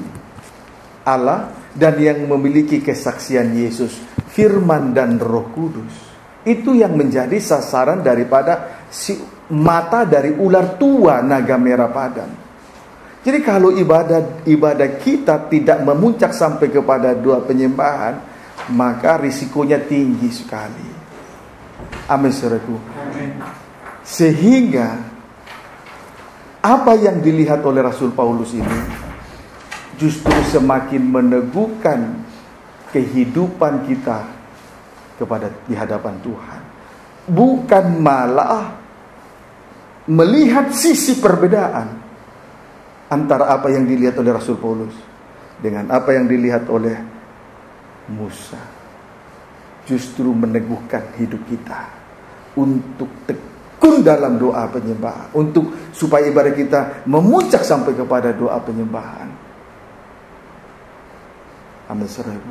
[SPEAKER 1] Allah dan yang memiliki kesaksian Yesus, firman dan Roh Kudus. Itu yang menjadi sasaran daripada si mata dari ular tua naga merah padam. Jadi kalau ibadah kita tidak memuncak sampai kepada doa penyembahan, maka risikonya tinggi sekali. Amin, saudaraku. Sehingga apa yang dilihat oleh Rasul Paulus ini justru semakin meneguhkan kehidupan kita di hadapan Tuhan. Bukan malah melihat sisi perbedaan antara apa yang dilihat oleh Rasul Paulus dengan apa yang dilihat oleh Musa. Justru meneguhkan hidup kita untuk tekun dalam doa penyembahan, untuk supaya ibadah kita memuncak sampai kepada doa penyembahan. Amin, saudaraku.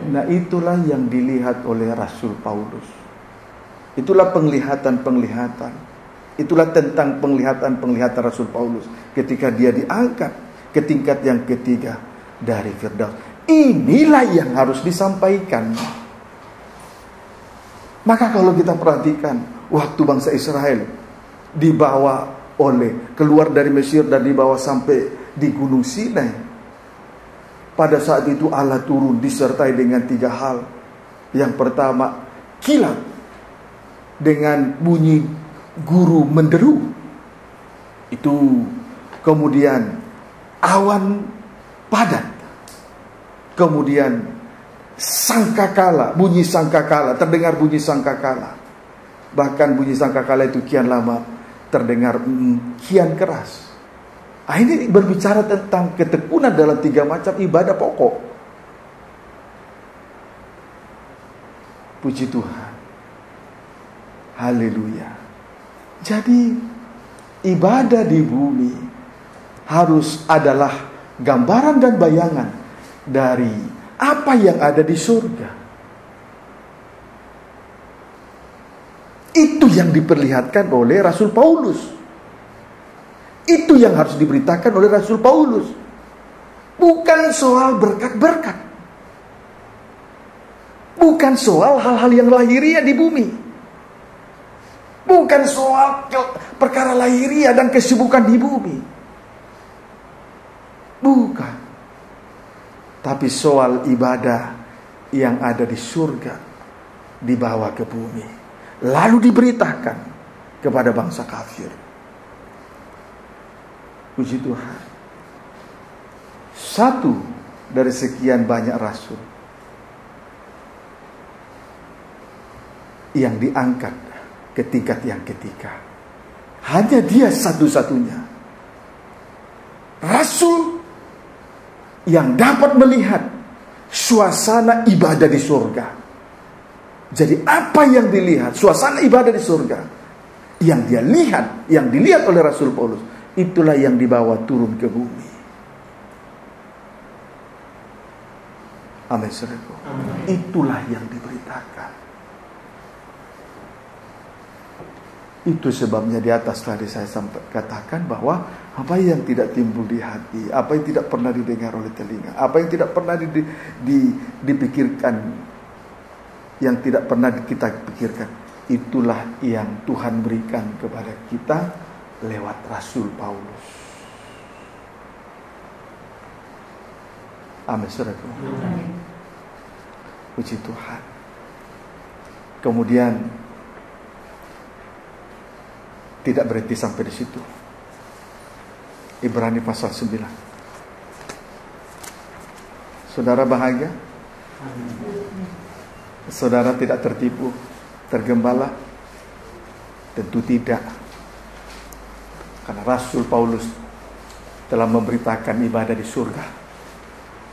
[SPEAKER 1] Nah, itulah yang dilihat oleh Rasul Paulus. Itulah penglihatan. Itulah tentang penglihatan Rasul Paulus ketika dia diangkat ke tingkat yang ketiga dari Firdaus. Inilah yang harus disampaikan. Maka kalau kita perhatikan waktu bangsa Israel dibawa keluar dari Mesir dan dibawa sampai di Gunung Sinai. Pada saat itu Allah turun disertai dengan 3 hal. Yang pertama, kilat dengan bunyi guru menderu. Itu kemudian awan padat. Kemudian sangkakala, bunyi sangkakala, terdengar bunyi sangkakala. Bahkan bunyi sangkakala itu kian lama terdengar kian keras. Ini berbicara tentang ketekunan dalam 3 macam ibadah pokok. Puji Tuhan. Haleluya. Jadi ibadah di bumi harus adalah gambaran dan bayangan dari apa yang ada di surga. Itu yang diperlihatkan oleh Rasul Paulus. Itu yang harus diberitakan oleh Rasul Paulus. Bukan soal berkat-berkat. Bukan soal hal-hal yang lahiriah di bumi. Bukan soal perkara lahiriah dan kesibukan di bumi. Bukan. Tapi soal ibadah yang ada di surga dibawa ke bumi. Lalu diberitakan kepada bangsa kafir. Puji Tuhan. Satu dari sekian banyak rasul yang diangkat ke tingkat yang ketiga. Hanya dia satu-satunya rasul yang dapat melihat suasana ibadah di surga. Jadi apa yang dilihat, suasana ibadah di surga, Yang dia lihat, yang dilihat oleh Rasul Paulus, itulah yang dibawa turun ke bumi. Amin, saudaraku. Itulah yang diberitakan. Itu sebabnya di atas tadi saya sampai katakan bahwa apa yang tidak timbul di hati, apa yang tidak pernah didengar oleh telinga, apa yang tidak pernah dipikirkan, yang tidak pernah kita pikirkan, itulah yang Tuhan berikan kepada kita lewat Rasul Paulus. Amin, saudaraku. Puji Tuhan. Kemudian tidak berhenti sampai di situ. Ibrani pasal 9. Saudara bahagia? Saudara tidak tertipu, tergembala? Tentu tidak. Karena Rasul Paulus telah memberitakan ibadah di surga,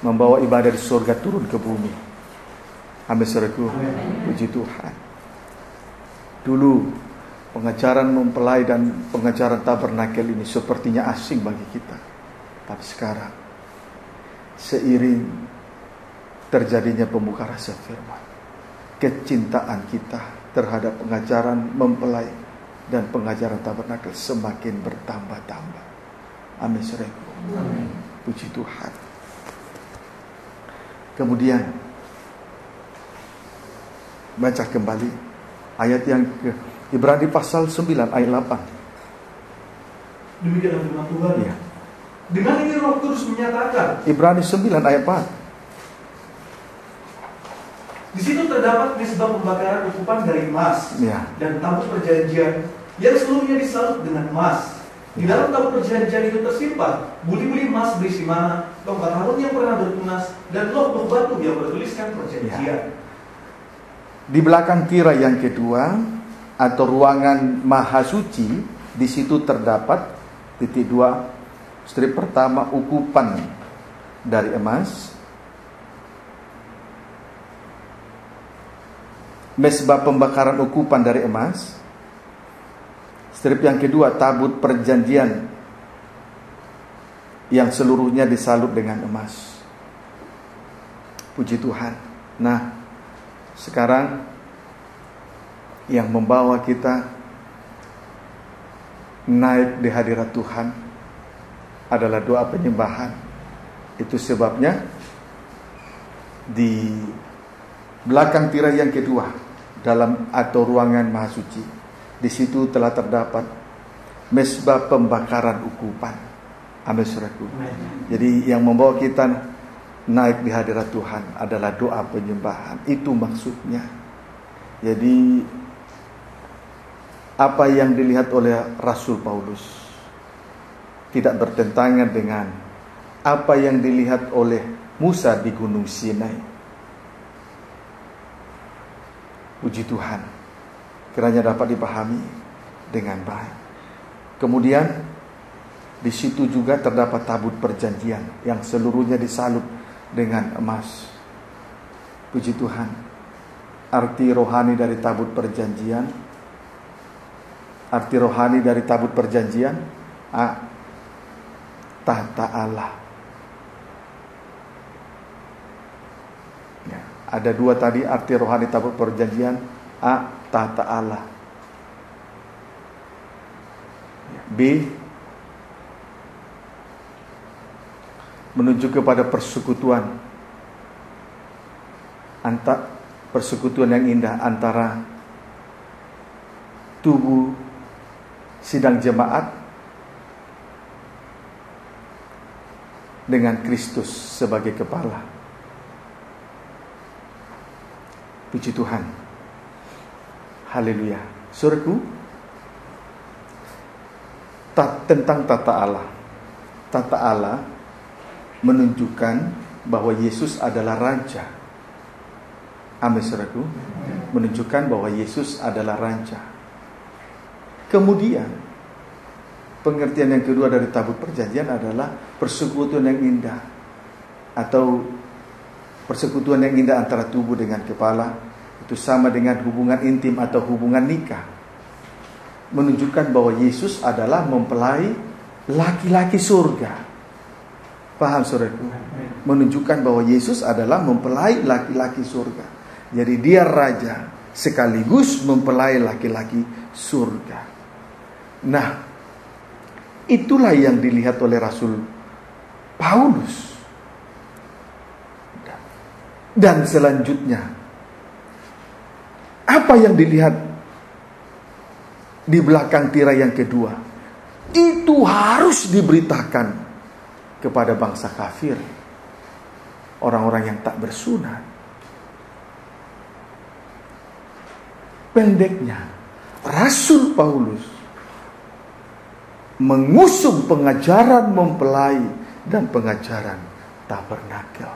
[SPEAKER 1] membawa ibadah di surga turun ke bumi. Amin, saudaraku. Puji Tuhan. Dulu pengajaran mempelai dan pengajaran tabernakel ini sepertinya asing bagi kita. Tapi sekarang, seiring terjadinya pembuka rasa firman, kecintaan kita terhadap pengajaran mempelai dan pengajaran tabernakel semakin bertambah-tambah. Amin, saudaraku. Puji Tuhan. Kemudian baca kembali ayat yang ke Ibrani pasal 9 ayat 8.
[SPEAKER 2] Demikian firman Tuhan.
[SPEAKER 1] Ya.
[SPEAKER 2] Dengan ini Roh Kudus menyatakan.
[SPEAKER 1] Ibrani 9 ayat 4.
[SPEAKER 2] Di situ terdapat mesbah pembakaran ukupan dari emas,
[SPEAKER 1] Ya.
[SPEAKER 2] dan tabut perjanjian yang seluruhnya disalut dengan emas. Di dalam tabut perjanjian itu tersimpan buli-buli emas berisi mana, tongkat Harun yang pernah bertunas, dan loh batu yang bertuliskan perjanjian.
[SPEAKER 1] Ya. Di belakang tirai yang kedua atau ruangan maha suci, di situ terdapat titik 2, strip pertama, ukupan dari emas, mesbah pembakaran ukupan dari emas. Strip yang kedua, tabut perjanjian yang seluruhnya disalut dengan emas. Puji Tuhan. Nah, sekarang yang membawa kita naik di hadirat Tuhan adalah doa penyembahan. Itu sebabnya di belakang tirai yang kedua dalam atau ruangan maha suci, di situ telah terdapat mesbah pembakaran ukupan. Amin, saudaraku. Jadi yang membawa kita naik di hadirat Tuhan adalah doa penyembahan. Itu maksudnya. Jadi apa yang dilihat oleh Rasul Paulus tidak bertentangan dengan apa yang dilihat oleh Musa di Gunung Sinai. Puji Tuhan, kiranya dapat dipahami dengan baik. Kemudian di situ juga terdapat tabut perjanjian yang seluruhnya disalut dengan emas. Puji Tuhan. Arti rohani dari tabut perjanjian, arti rohani dari tabut perjanjian, tahta Allah. Ya, ada dua tadi arti rohani tabut perjanjian, tahta Allah. B, menuju kepada persekutuan persekutuan yang indah antara tubuh sidang jemaat dengan Kristus sebagai kepala. Puji Tuhan. Haleluya. Saudaraku, tentang tata Allah. Tata Allah menunjukkan bahwa Yesus adalah Raja. Amin, saudaraku. Menunjukkan bahwa Yesus adalah Raja. Kemudian pengertian yang kedua dari tabut perjanjian adalah persekutuan yang indah, atau persekutuan yang indah antara tubuh dengan kepala. Itu sama dengan hubungan intim atau hubungan nikah. menunjukkan bahwa Yesus adalah mempelai laki-laki surga. Paham saudaraku? Menunjukkan bahwa Yesus adalah mempelai laki-laki surga. Jadi dia raja sekaligus mempelai laki-laki surga. Nah, itulah yang dilihat oleh Rasul Paulus. Dan selanjutnya, apa yang dilihat di belakang tirai yang kedua? Itu harus diberitakan kepada bangsa kafir, orang-orang yang tak bersunat. Pendeknya, Rasul Paulus mengusung pengajaran mempelai dan pengajaran tabernakel,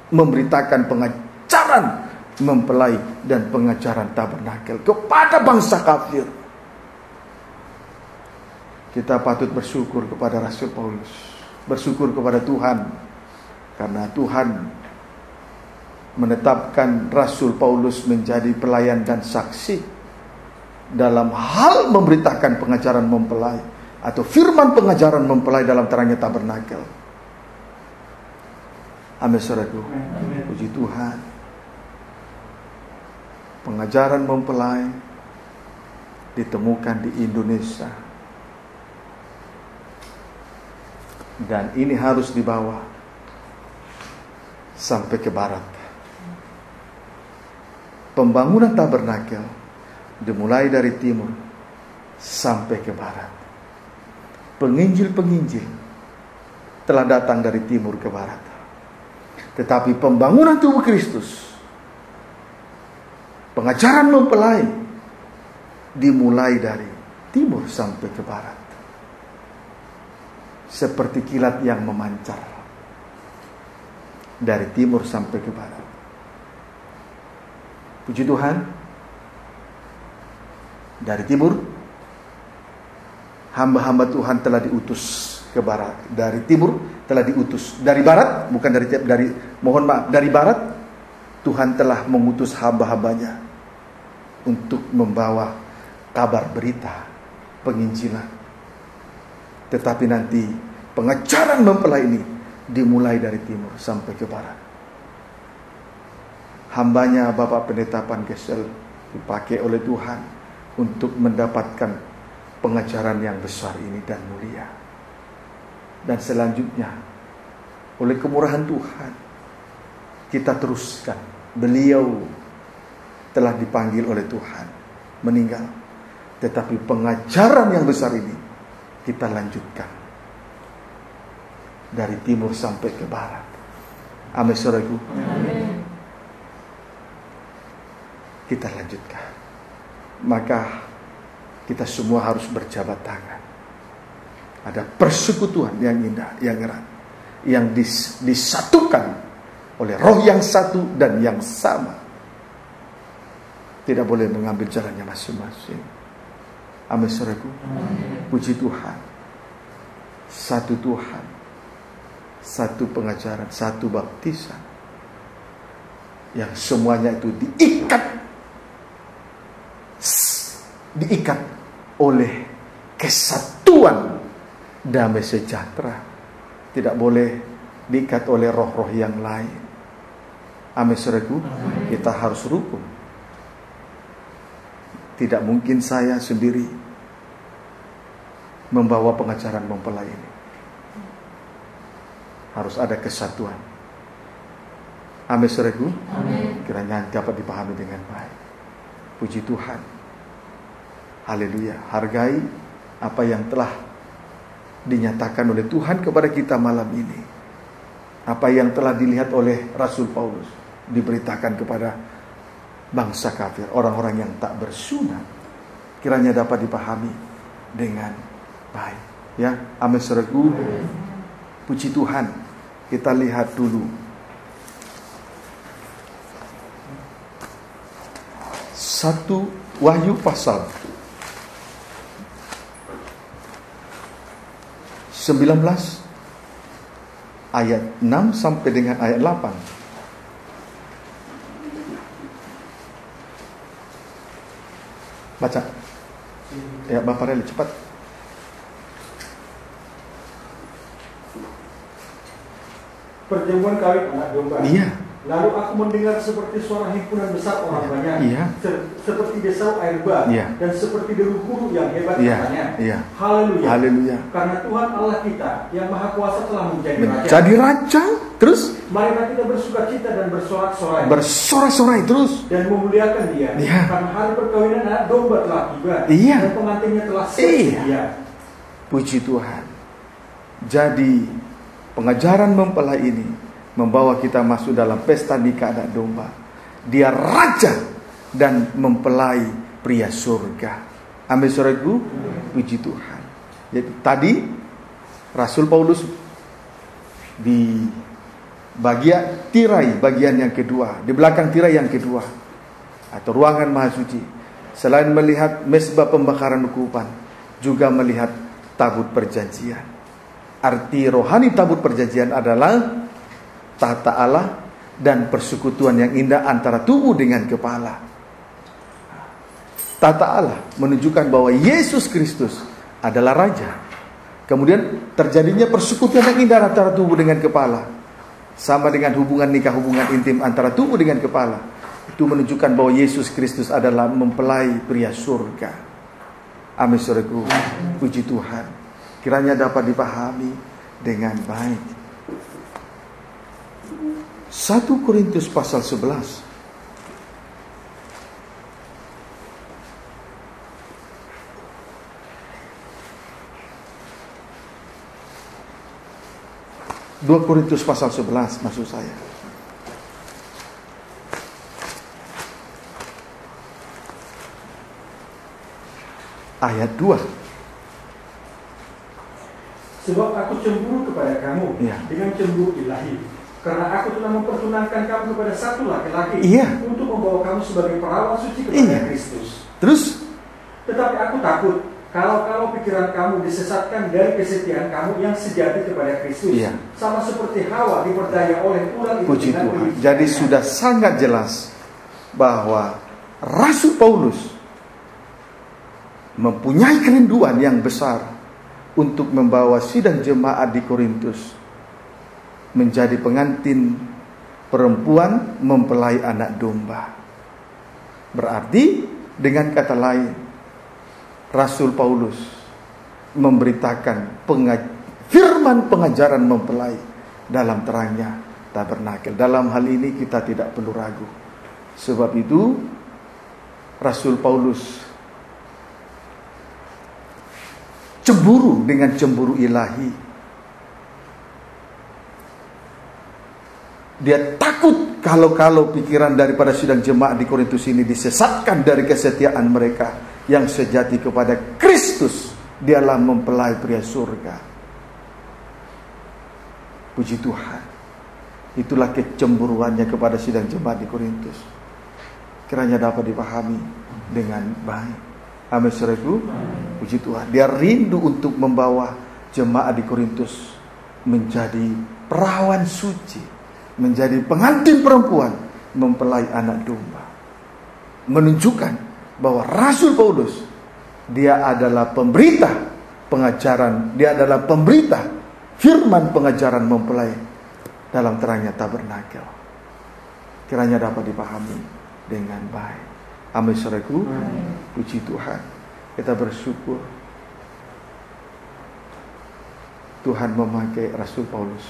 [SPEAKER 1] memberitakan pengajaran mempelai dan pengajaran tabernakel kepada bangsa kafir. Kita patut bersyukur kepada Rasul Paulus, bersyukur kepada Tuhan, karena Tuhan menetapkan Rasul Paulus menjadi pelayan dan saksi dalam hal memberitakan pengajaran mempelai atau firman pengajaran mempelai dalam terangnya tabernakel. Amin saudaraku. Puji Tuhan. Pengajaran mempelai ditemukan di Indonesia, dan ini harus dibawa sampai ke barat. Pembangunan tabernakel dimulai dari timur sampai ke barat. Penginjil-penginjil telah datang dari timur ke barat. Tetapi pembangunan tubuh Kristus, pengajaran mempelai, dimulai dari timur sampai ke barat. Seperti kilat yang memancar dari timur sampai ke barat. Puji Tuhan, dari timur hamba-hamba Tuhan telah diutus ke barat. Dari timur telah diutus. Dari barat, bukan dari barat, Tuhan telah mengutus hamba-hambanya untuk membawa kabar berita penginjilan. Tetapi nanti pengajaran mempelai ini dimulai dari timur sampai ke barat. Hambanya Bapak Pendeta Pankesel dipakai oleh Tuhan untuk mendapatkan pengajaran yang besar ini dan mulia. Dan selanjutnya, oleh kemurahan Tuhan, kita teruskan. Beliau telah dipanggil oleh Tuhan, meninggal. Tetapi pengajaran yang besar ini kita lanjutkan dari timur sampai ke barat. Amin saudaraku. Amin. Kita lanjutkan. Maka kita semua harus berjabat tangan. Ada persekutuan yang indah, yang erat, yang disatukan oleh roh yang satu dan yang sama. Tidak boleh mengambil jalannya masing-masing. Amin saudaraku. Puji Tuhan. Satu Tuhan, satu pengajaran, satu baptisan, yang semuanya itu diikat oleh kesatuan damai sejahtera. Tidak boleh diikat oleh roh-roh yang lain. Amin saudaraku. Kita harus rukun. Tidak mungkin saya sendiri membawa pengajaran mempelai ini. Harus ada kesatuan. Amin saudaraku. Kiranya dapat dipahami dengan baik. Puji Tuhan. Haleluya. Hargai apa yang telah dinyatakan oleh Tuhan kepada kita malam ini. Apa yang telah dilihat oleh Rasul Paulus, diberitakan kepada bangsa kafir, orang-orang yang tak bersunat. Kiranya dapat dipahami dengan baik. Ya, amin saudaraku. Puji Tuhan. Kita lihat dulu 1 Wahyu pasal 19 ayat 6 sampai dengan ayat 8. Baca. Ya, Bapak Reli, cepat.
[SPEAKER 2] Perjamuan kawin anak domba.
[SPEAKER 1] Iya.
[SPEAKER 2] Lalu aku mendengar seperti suara himpunan besar orang banyak.
[SPEAKER 1] Iya.
[SPEAKER 2] Seperti desau air bah.
[SPEAKER 1] Iya.
[SPEAKER 2] Dan seperti deru guru yang hebat katanya.
[SPEAKER 1] Iya.
[SPEAKER 2] Haleluya.
[SPEAKER 1] Haleluya.
[SPEAKER 2] Karena Tuhan Allah kita yang Maha Kuasa telah menjadi raja.
[SPEAKER 1] Menjadi raja. Terus?
[SPEAKER 2] Marilah kita bersukacita dan bersorak-sorai.
[SPEAKER 1] Bersorak-sorai terus.
[SPEAKER 2] Dan memuliakan Dia.
[SPEAKER 1] Iya.
[SPEAKER 2] Karena hari perkawinan anak domba telah tiba.
[SPEAKER 1] Iya.
[SPEAKER 2] Dan pengantinnya telah siap.
[SPEAKER 1] Iya. Puji Tuhan. Jadi pengajaran mempelai ini membawa kita masuk dalam pesta nikah anak domba. Dia raja dan mempelai pria surga. Amin saudaraku, puji Tuhan. Jadi tadi Rasul Paulus di bagian tirai bagian yang kedua, di belakang tirai yang kedua atau ruangan maha suci, selain melihat mezbah pembakaran ukupan, juga melihat tabut perjanjian. Arti rohani tabut perjanjian adalah tahta Allah dan persekutuan yang indah antara tubuh dengan kepala. Tahta Allah menunjukkan bahwa Yesus Kristus adalah Raja. Kemudian terjadinya persekutuan yang indah antara tubuh dengan kepala. Sama dengan hubungan nikah, hubungan intim antara tubuh dengan kepala. Itu menunjukkan bahwa Yesus Kristus adalah mempelai pria surga. Amin saudaraku, puji Tuhan. Kiranya dapat dipahami dengan baik. 1 Korintus pasal 11. Dua Korintus pasal 11 maksud saya. Ayat 2.
[SPEAKER 2] Sebab aku cemburu kepada kamu dengan cemburu ilahi. Karena aku telah mempertunangkan kamu kepada satu laki-laki untuk membawa kamu sebagai perawan suci kepada Kristus.
[SPEAKER 1] Terus?
[SPEAKER 2] Tetapi aku takut kalau pikiran kamu disesatkan dari kesetiaan kamu yang sejati kepada Kristus. Sama seperti Hawa diperdaya oleh ular itu.
[SPEAKER 1] Puji Tuhan. Jadi sudah sangat jelas bahwa Rasul Paulus mempunyai kerinduan yang besar untuk membawa sidang jemaat di Korintus menjadi pengantin perempuan mempelai anak domba. Berarti dengan kata lain, Rasul Paulus memberitakan firman pengajaran mempelai dalam terangnya tabernakel. Dalam hal ini kita tidak perlu ragu. Sebab itu Rasul Paulus cemburu dengan cemburu ilahi. Dia takut kalau pikiran daripada sidang jemaat di Korintus ini disesatkan dari kesetiaan mereka yang sejati kepada Kristus. Dialah mempelai pria surga. Puji Tuhan. Itulah kecemburuannya kepada sidang jemaat di Korintus. Kiranya dapat dipahami dengan baik. Amin saudaraku. Puji Tuhan. Dia rindu untuk membawa jemaat di Korintus menjadi perawan suci, menjadi pengantin perempuan mempelai anak domba. Menunjukkan bahwa Rasul Paulus dia adalah pemberita pengajaran, dia adalah pemberita firman pengajaran mempelai dalam terangnya tabernakel. Kiranya dapat dipahami dengan baik. Amin saudaraku. Puji Tuhan. Kita bersyukur Tuhan memakai Rasul Paulus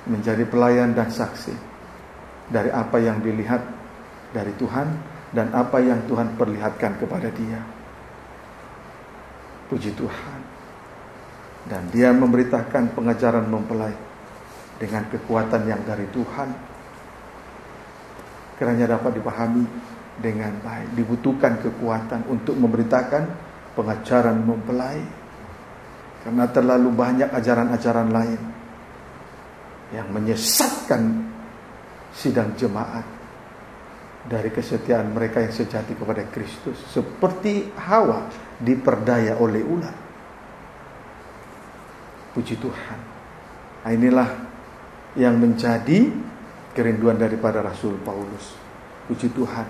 [SPEAKER 1] menjadi pelayan dan saksi dari apa yang dilihat dari Tuhan dan apa yang Tuhan perlihatkan kepada dia. Puji Tuhan. Dan dia memberitakan pengajaran mempelai dengan kekuatan yang dari Tuhan. Kiranya dapat dipahami dengan baik. Dibutuhkan kekuatan untuk memberitakan pengajaran mempelai. Karena terlalu banyak ajaran-ajaran lain yang menyesatkan sidang jemaat dari kesetiaan mereka yang sejati kepada Kristus. Seperti Hawa diperdaya oleh ular. Puji Tuhan. Nah, inilah yang menjadi kerinduan daripada Rasul Paulus. Puji Tuhan.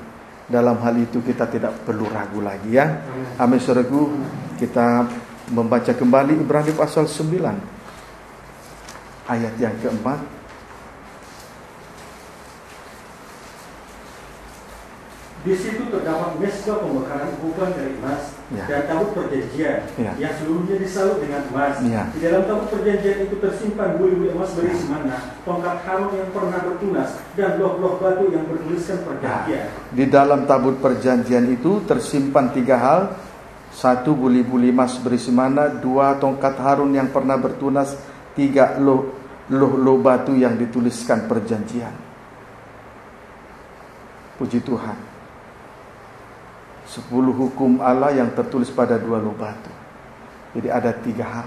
[SPEAKER 1] Dalam hal itu kita tidak perlu ragu lagi ya. Amin saudaraku. Kita membaca kembali Ibrani pasal 9 ayat yang keempat.
[SPEAKER 3] Di situ terdapat mesbah pembakaran ubah dari emas dan tabut perjanjian yang seluruhnya disalut dengan emas. Di dalam tabut perjanjian itu tersimpan bui-bui emas berisi mana, tongkat Harun yang pernah bertunas, dan blok-blok batu yang bertuliskan perjanjian.
[SPEAKER 1] Di dalam tabut perjanjian itu tersimpan 3 hal. 1 buli-buli emas berisi mana, 2 tongkat Harun yang pernah bertunas, 3 loh batu yang dituliskan perjanjian. Puji Tuhan. 10 hukum Allah yang tertulis pada 2 loh batu. Jadi ada 3 hal.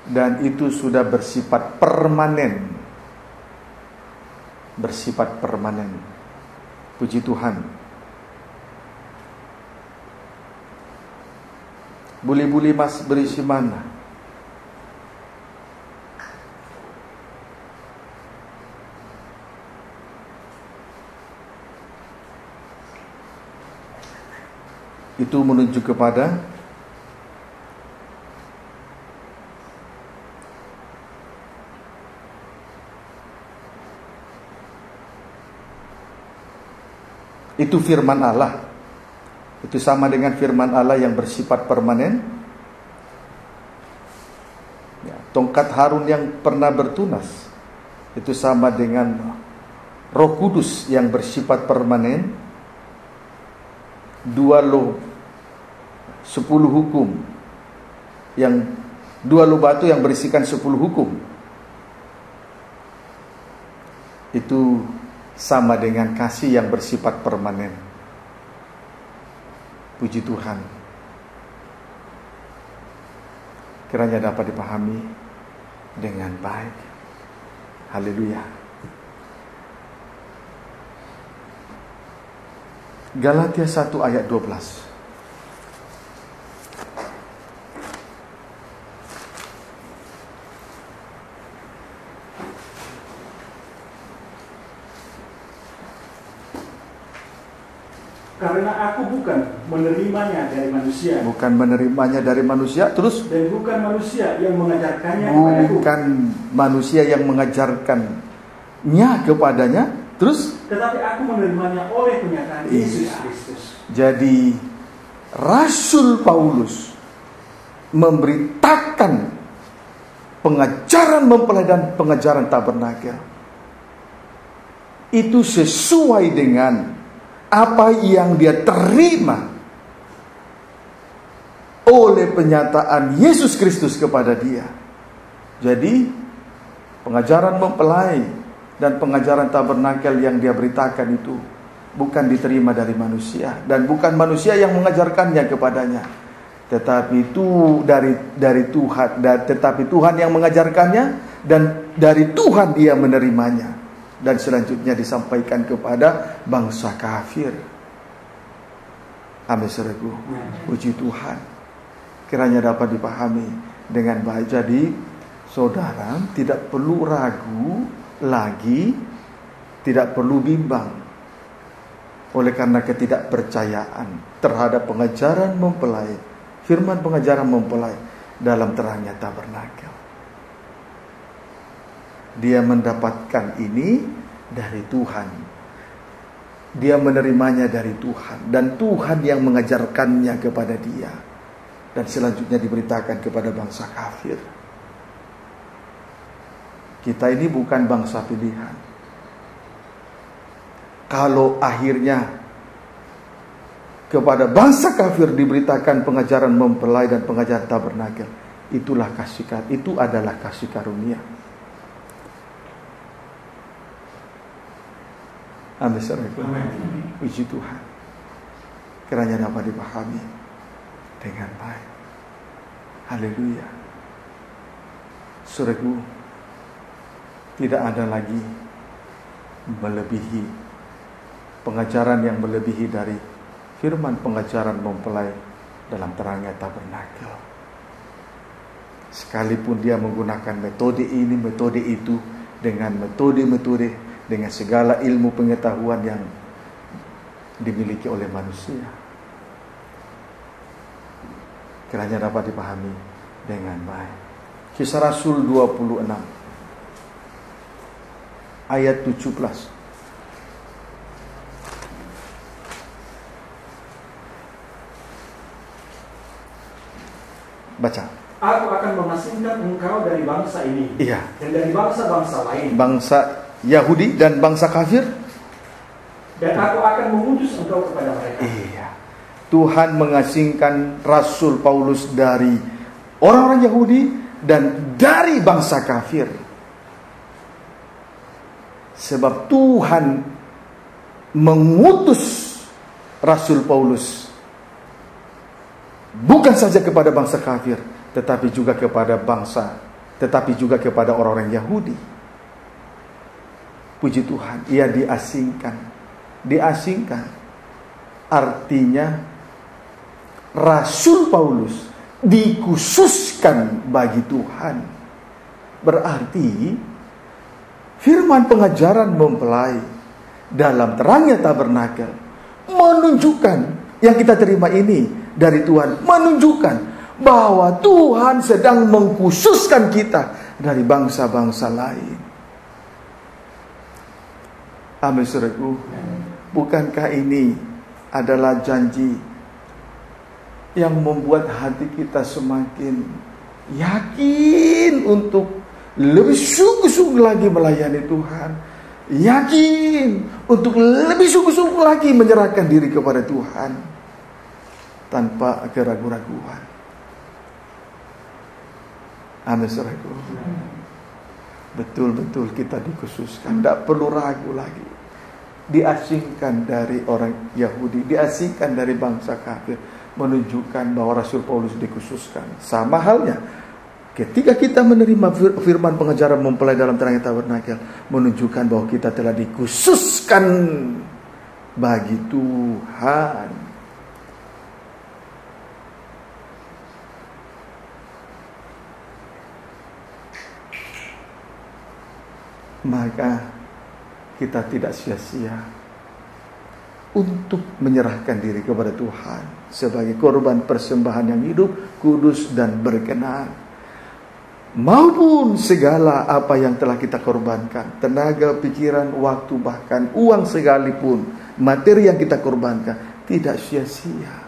[SPEAKER 1] Dan itu sudah bersifat permanen. Bersifat permanen. Puji Tuhan. Buli-buli emas berisi mana? Itu menunjuk kepada itu firman Allah. Itu sama dengan firman Allah yang bersifat permanen. Ya, tongkat Harun yang pernah bertunas itu sama dengan Roh Kudus yang bersifat permanen. 2 loh 10 hukum yang 2 loh batu yang berisikan 10 hukum itu sama dengan kasih yang bersifat permanen. Puji Tuhan. Kiranya dapat dipahami dengan baik. Haleluya. Galatia 1 ayat 12.
[SPEAKER 3] Karena aku bukan menerimanya dari manusia.
[SPEAKER 1] Bukan menerimanya dari manusia, terus?
[SPEAKER 3] Dan bukan manusia yang mengajarkannya kepadaku.
[SPEAKER 1] Bukan manusia yang mengajarkannya kepadanya, terus?
[SPEAKER 3] Tetapi aku menerimanya oleh penyataan Yesus Kristus.
[SPEAKER 1] Jadi Rasul Paulus memberitakan pengajaran mempelai dan pengajaran tabernakel itu sesuai dengan apa yang dia terima oleh penyataan Yesus Kristus kepada dia. Jadi pengajaran mempelai dan pengajaran tabernakel yang dia beritakan itu bukan diterima dari manusia, dan bukan manusia yang mengajarkannya kepadanya, tetapi itu dari Tuhan, tetapi Tuhan yang mengajarkannya, dan dari Tuhan dia menerimanya, dan selanjutnya disampaikan kepada bangsa kafir. Amin saudaraku. Puji Tuhan. Kiranya dapat dipahami dengan baik. Jadi saudara tidak perlu ragu lagi, tidak perlu bimbang oleh karena ketidakpercayaan terhadap pengajaran mempelai, firman pengajaran mempelai dalam terangnya tabernakel. Dia mendapatkan ini dari Tuhan. Dia menerimanya dari Tuhan, dan Tuhan yang mengajarkannya kepada dia, dan selanjutnya diberitakan kepada bangsa kafir. Kita ini bukan bangsa pilihan. Kalau akhirnya kepada bangsa kafir diberitakan pengajaran mempelai dan pengajaran tabernakel, itulah kasih karunia, itu adalah kasih karunia. Amin. Puji Tuhan. Kiranya dapat dipahami dengan baik. Haleluya. Saudaraku, tidak ada lagi melebihi pengajaran yang melebihi dari firman pengajaran mempelai dalam terangnya tabernakel. Sekalipun dia menggunakan metode ini, metode itu, dengan metode-metode, dengan segala ilmu pengetahuan yang dimiliki oleh manusia. Kiranya dapat dipahami dengan baik. Kisah Rasul 26 ayat 17. Baca.
[SPEAKER 3] Aku akan mengasingkan engkau dari bangsa ini,
[SPEAKER 1] iya,
[SPEAKER 3] dan dari bangsa-bangsa lain,
[SPEAKER 1] bangsa Yahudi dan bangsa kafir,
[SPEAKER 3] dan aku akan mengutus engkau kepada mereka.
[SPEAKER 1] Iya, Tuhan mengasingkan Rasul Paulus dari orang-orang Yahudi dan dari bangsa kafir. Sebab Tuhan mengutus Rasul Paulus bukan saja kepada bangsa kafir, tetapi juga kepada orang-orang Yahudi. Puji Tuhan, ia diasingkan. Artinya Rasul Paulus dikhususkan bagi Tuhan. Berarti firman pengajaran mempelai dalam terangnya tabernakel menunjukkan yang kita terima ini dari Tuhan, menunjukkan bahwa Tuhan sedang mengkhususkan kita dari bangsa-bangsa lain. Amin, saudaraku. Bukankah ini adalah janji yang membuat hati kita semakin yakin untuk lebih sungguh-sungguh lagi melayani Tuhan, yakin untuk lebih sungguh-sungguh lagi menyerahkan diri kepada Tuhan tanpa keraguan-raguan. Amin, saudaraku. Betul-betul kita dikhususkan, tidak perlu ragu lagi. Diasingkan dari orang Yahudi, diasingkan dari bangsa kafir, menunjukkan bahwa Rasul Paulus dikhususkan. Sama halnya ketika kita menerima firman pengajaran mempelai dalam terangnya tabernakel, menunjukkan bahwa kita telah dikhususkan bagi Tuhan. Maka kita tidak sia-sia untuk menyerahkan diri kepada Tuhan sebagai korban persembahan yang hidup, kudus dan berkenan. Maupun segala apa yang telah kita korbankan, tenaga, pikiran, waktu, bahkan uang sekalipun, materi yang kita korbankan, tidak sia-sia.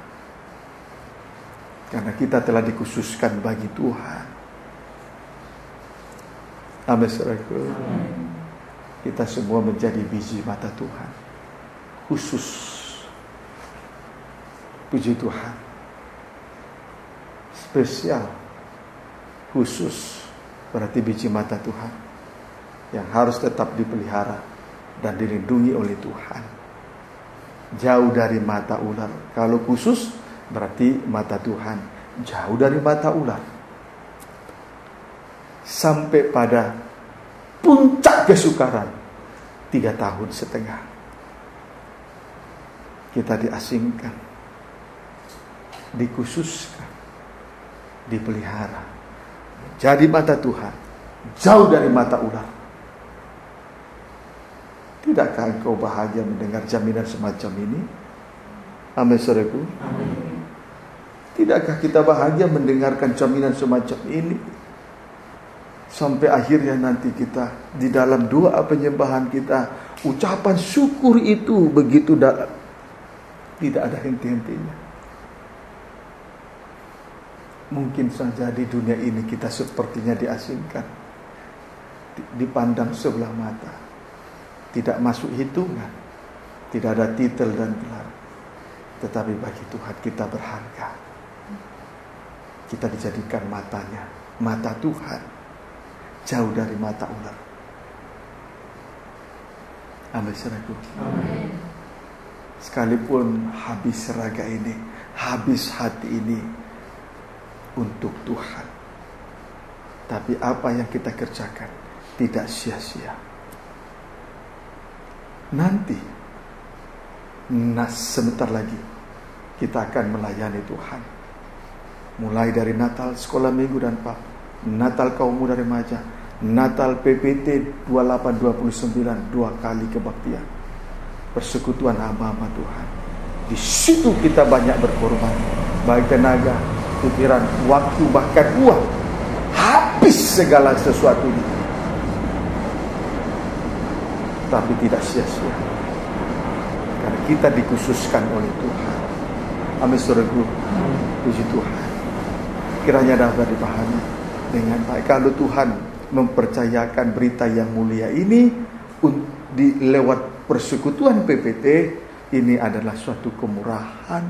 [SPEAKER 1] Karena kita telah dikhususkan bagi Tuhan. Amin, saudaraku. Kita semua menjadi biji mata Tuhan, khusus. Puji Tuhan, spesial, khusus, berarti biji mata Tuhan yang harus tetap dipelihara dan dilindungi oleh Tuhan, jauh dari mata ular. Kalau khusus berarti mata Tuhan jauh dari mata ular, sampai pada puncak kesukaran 3,5 tahun kita diasingkan, dikhususkan, dipelihara, jadi mata Tuhan jauh dari mata ular. Tidakkah engkau bahagia mendengar jaminan semacam ini? Amin, saudaraku. Tidakkah kita bahagia mendengarkan jaminan semacam ini? Sampai akhirnya nanti kita di dalam doa penyembahan kita, ucapan syukur itu begitu dalam, tidak ada henti-hentinya. Mungkin saja di dunia ini kita sepertinya diasingkan, dipandang sebelah mata, tidak masuk hitungan, tidak ada titel dan gelar. Tetapi bagi Tuhan kita berharga. Kita dijadikan matanya, mata Tuhan, jauh dari mata ular. Amin, saudaraku. Sekalipun habis raga ini, habis hati ini untuk Tuhan, tapi apa yang kita kerjakan tidak sia-sia. Nanti, sebentar lagi kita akan melayani Tuhan. Mulai dari Natal, sekolah minggu dan PAP, Natal kaum muda remaja, Natal PPT 28-29, 2 kali kebaktian, persekutuan hamba-hamba Tuhan. Di situ kita banyak berkorban, baik tenaga, pikiran, waktu, bahkan uang. Habis segala sesuatunya, tapi tidak sia-sia, karena kita dikhususkan oleh Tuhan. Amin, saudaraku. Puji Tuhan. Kiranya dapat dipahami dengan baik. Kalau Tuhan mempercayakan berita yang mulia ini lewat persekutuan PPT, ini adalah suatu kemurahan.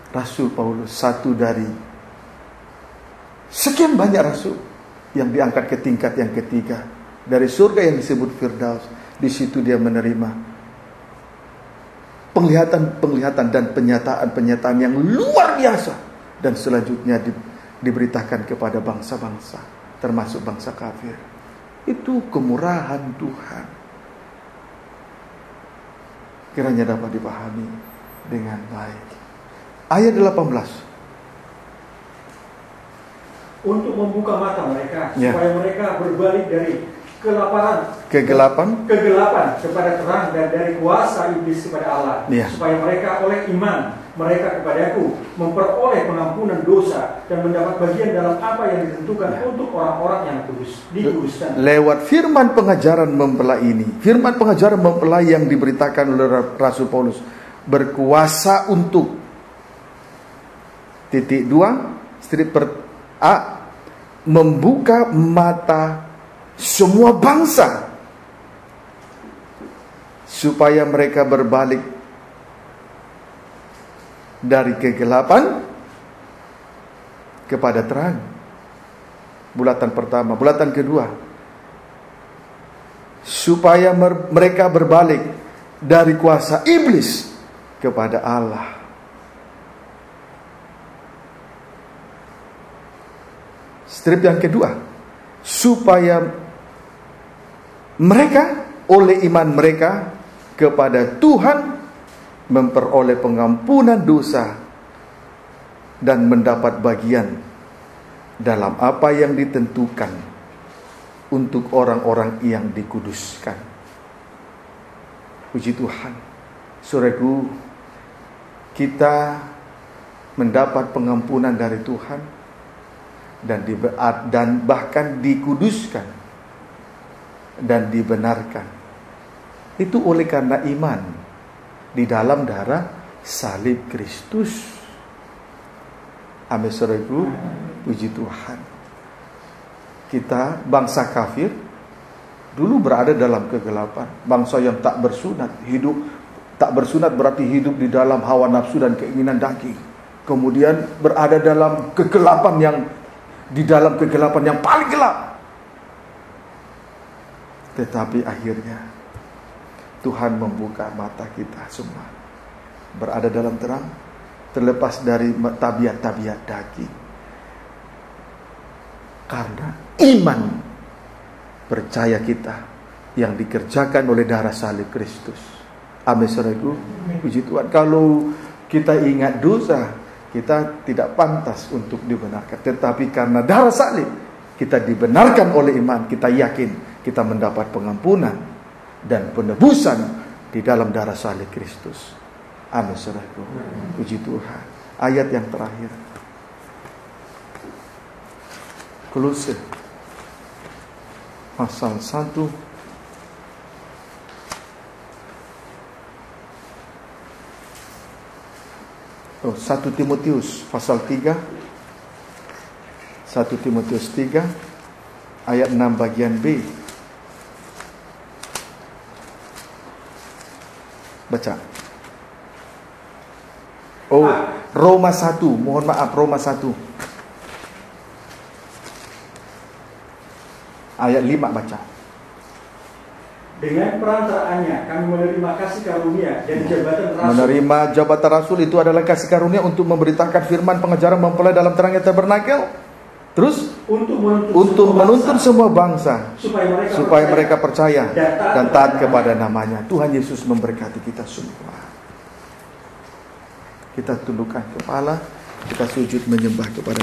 [SPEAKER 1] Rasul Paulus, satu dari sekian banyak rasul yang diangkat ke tingkat yang ketiga, dari surga yang disebut Firdaus. Di situ dia menerima penglihatan dan penyataan yang luar biasa, dan selanjutnya diberitakan kepada bangsa-bangsa, termasuk bangsa kafir. Itu kemurahan Tuhan. Kiranya dapat dipahami dengan baik. Ayat 18.
[SPEAKER 3] Untuk membuka mata mereka, supaya mereka berbalik dari kegelapan kepada terang, dan dari kuasa iblis kepada Allah, supaya mereka oleh iman mereka kepadaku memperoleh pengampunan dosa dan mendapat bagian dalam apa yang ditentukan untuk orang-orang yang dikuduskan.
[SPEAKER 1] Lewat firman pengajaran mempelai ini, firman pengajaran mempelai yang diberitakan oleh Rasul Paulus, berkuasa untuk membuka mata semua bangsa supaya mereka berbalik dari kegelapan kepada terang. Bulatan pertama. Bulatan kedua, supaya mereka berbalik dari kuasa iblis kepada Allah. Strip yang kedua, supaya mereka oleh iman mereka kepada Tuhan memperoleh pengampunan dosa dan mendapat bagian dalam apa yang ditentukan untuk orang-orang yang dikuduskan. Puji Tuhan. Saudaraku, kita mendapat pengampunan dari Tuhan dan bahkan dikuduskan dan dibenarkan. Itu oleh karena iman di dalam darah salib Kristus. Amin, saudaraku. Puji Tuhan. Kita bangsa kafir dulu berada dalam kegelapan, bangsa yang tak bersunat. Hidup tak bersunat berarti hidup di dalam hawa nafsu dan keinginan daging. Kemudian berada dalam kegelapan yang paling gelap. Tetapi akhirnya Tuhan membuka mata kita semua, berada dalam terang, terlepas dari tabiat-tabiat daging. Karena iman percaya kita yang dikerjakan oleh darah salib Kristus. Amin, saudaraku. Puji Tuhan. Kalau kita ingat dosa, kita tidak pantas untuk dibenarkan. Tetapi karena darah salib, kita dibenarkan oleh iman. Kita yakin kita mendapat pengampunan dan penebusan di dalam darah salib Kristus. Amin, saudaraku. Puji Tuhan. Ayat yang terakhir, Kolose pasal 1 1 Timotius pasal 3, 1 Timotius 3 ayat 6 bagian B. Baca. Roma 1, mohon maaf, Roma 1 ayat 5 baca.
[SPEAKER 3] Dengan perantaraannya kami menerima kasih karunia dan jabatan rasul.
[SPEAKER 1] Menerima jabatan rasul itu adalah kasih karunia untuk memberitakan firman pengajaran mempelai dalam terangnya tabernakel. Terus untuk menuntun semua bangsa supaya mereka percaya dan taat kepada namanya. Tuhan Yesus memberkati kita semua. Kita tundukkan kepala, kita sujud menyembah kepada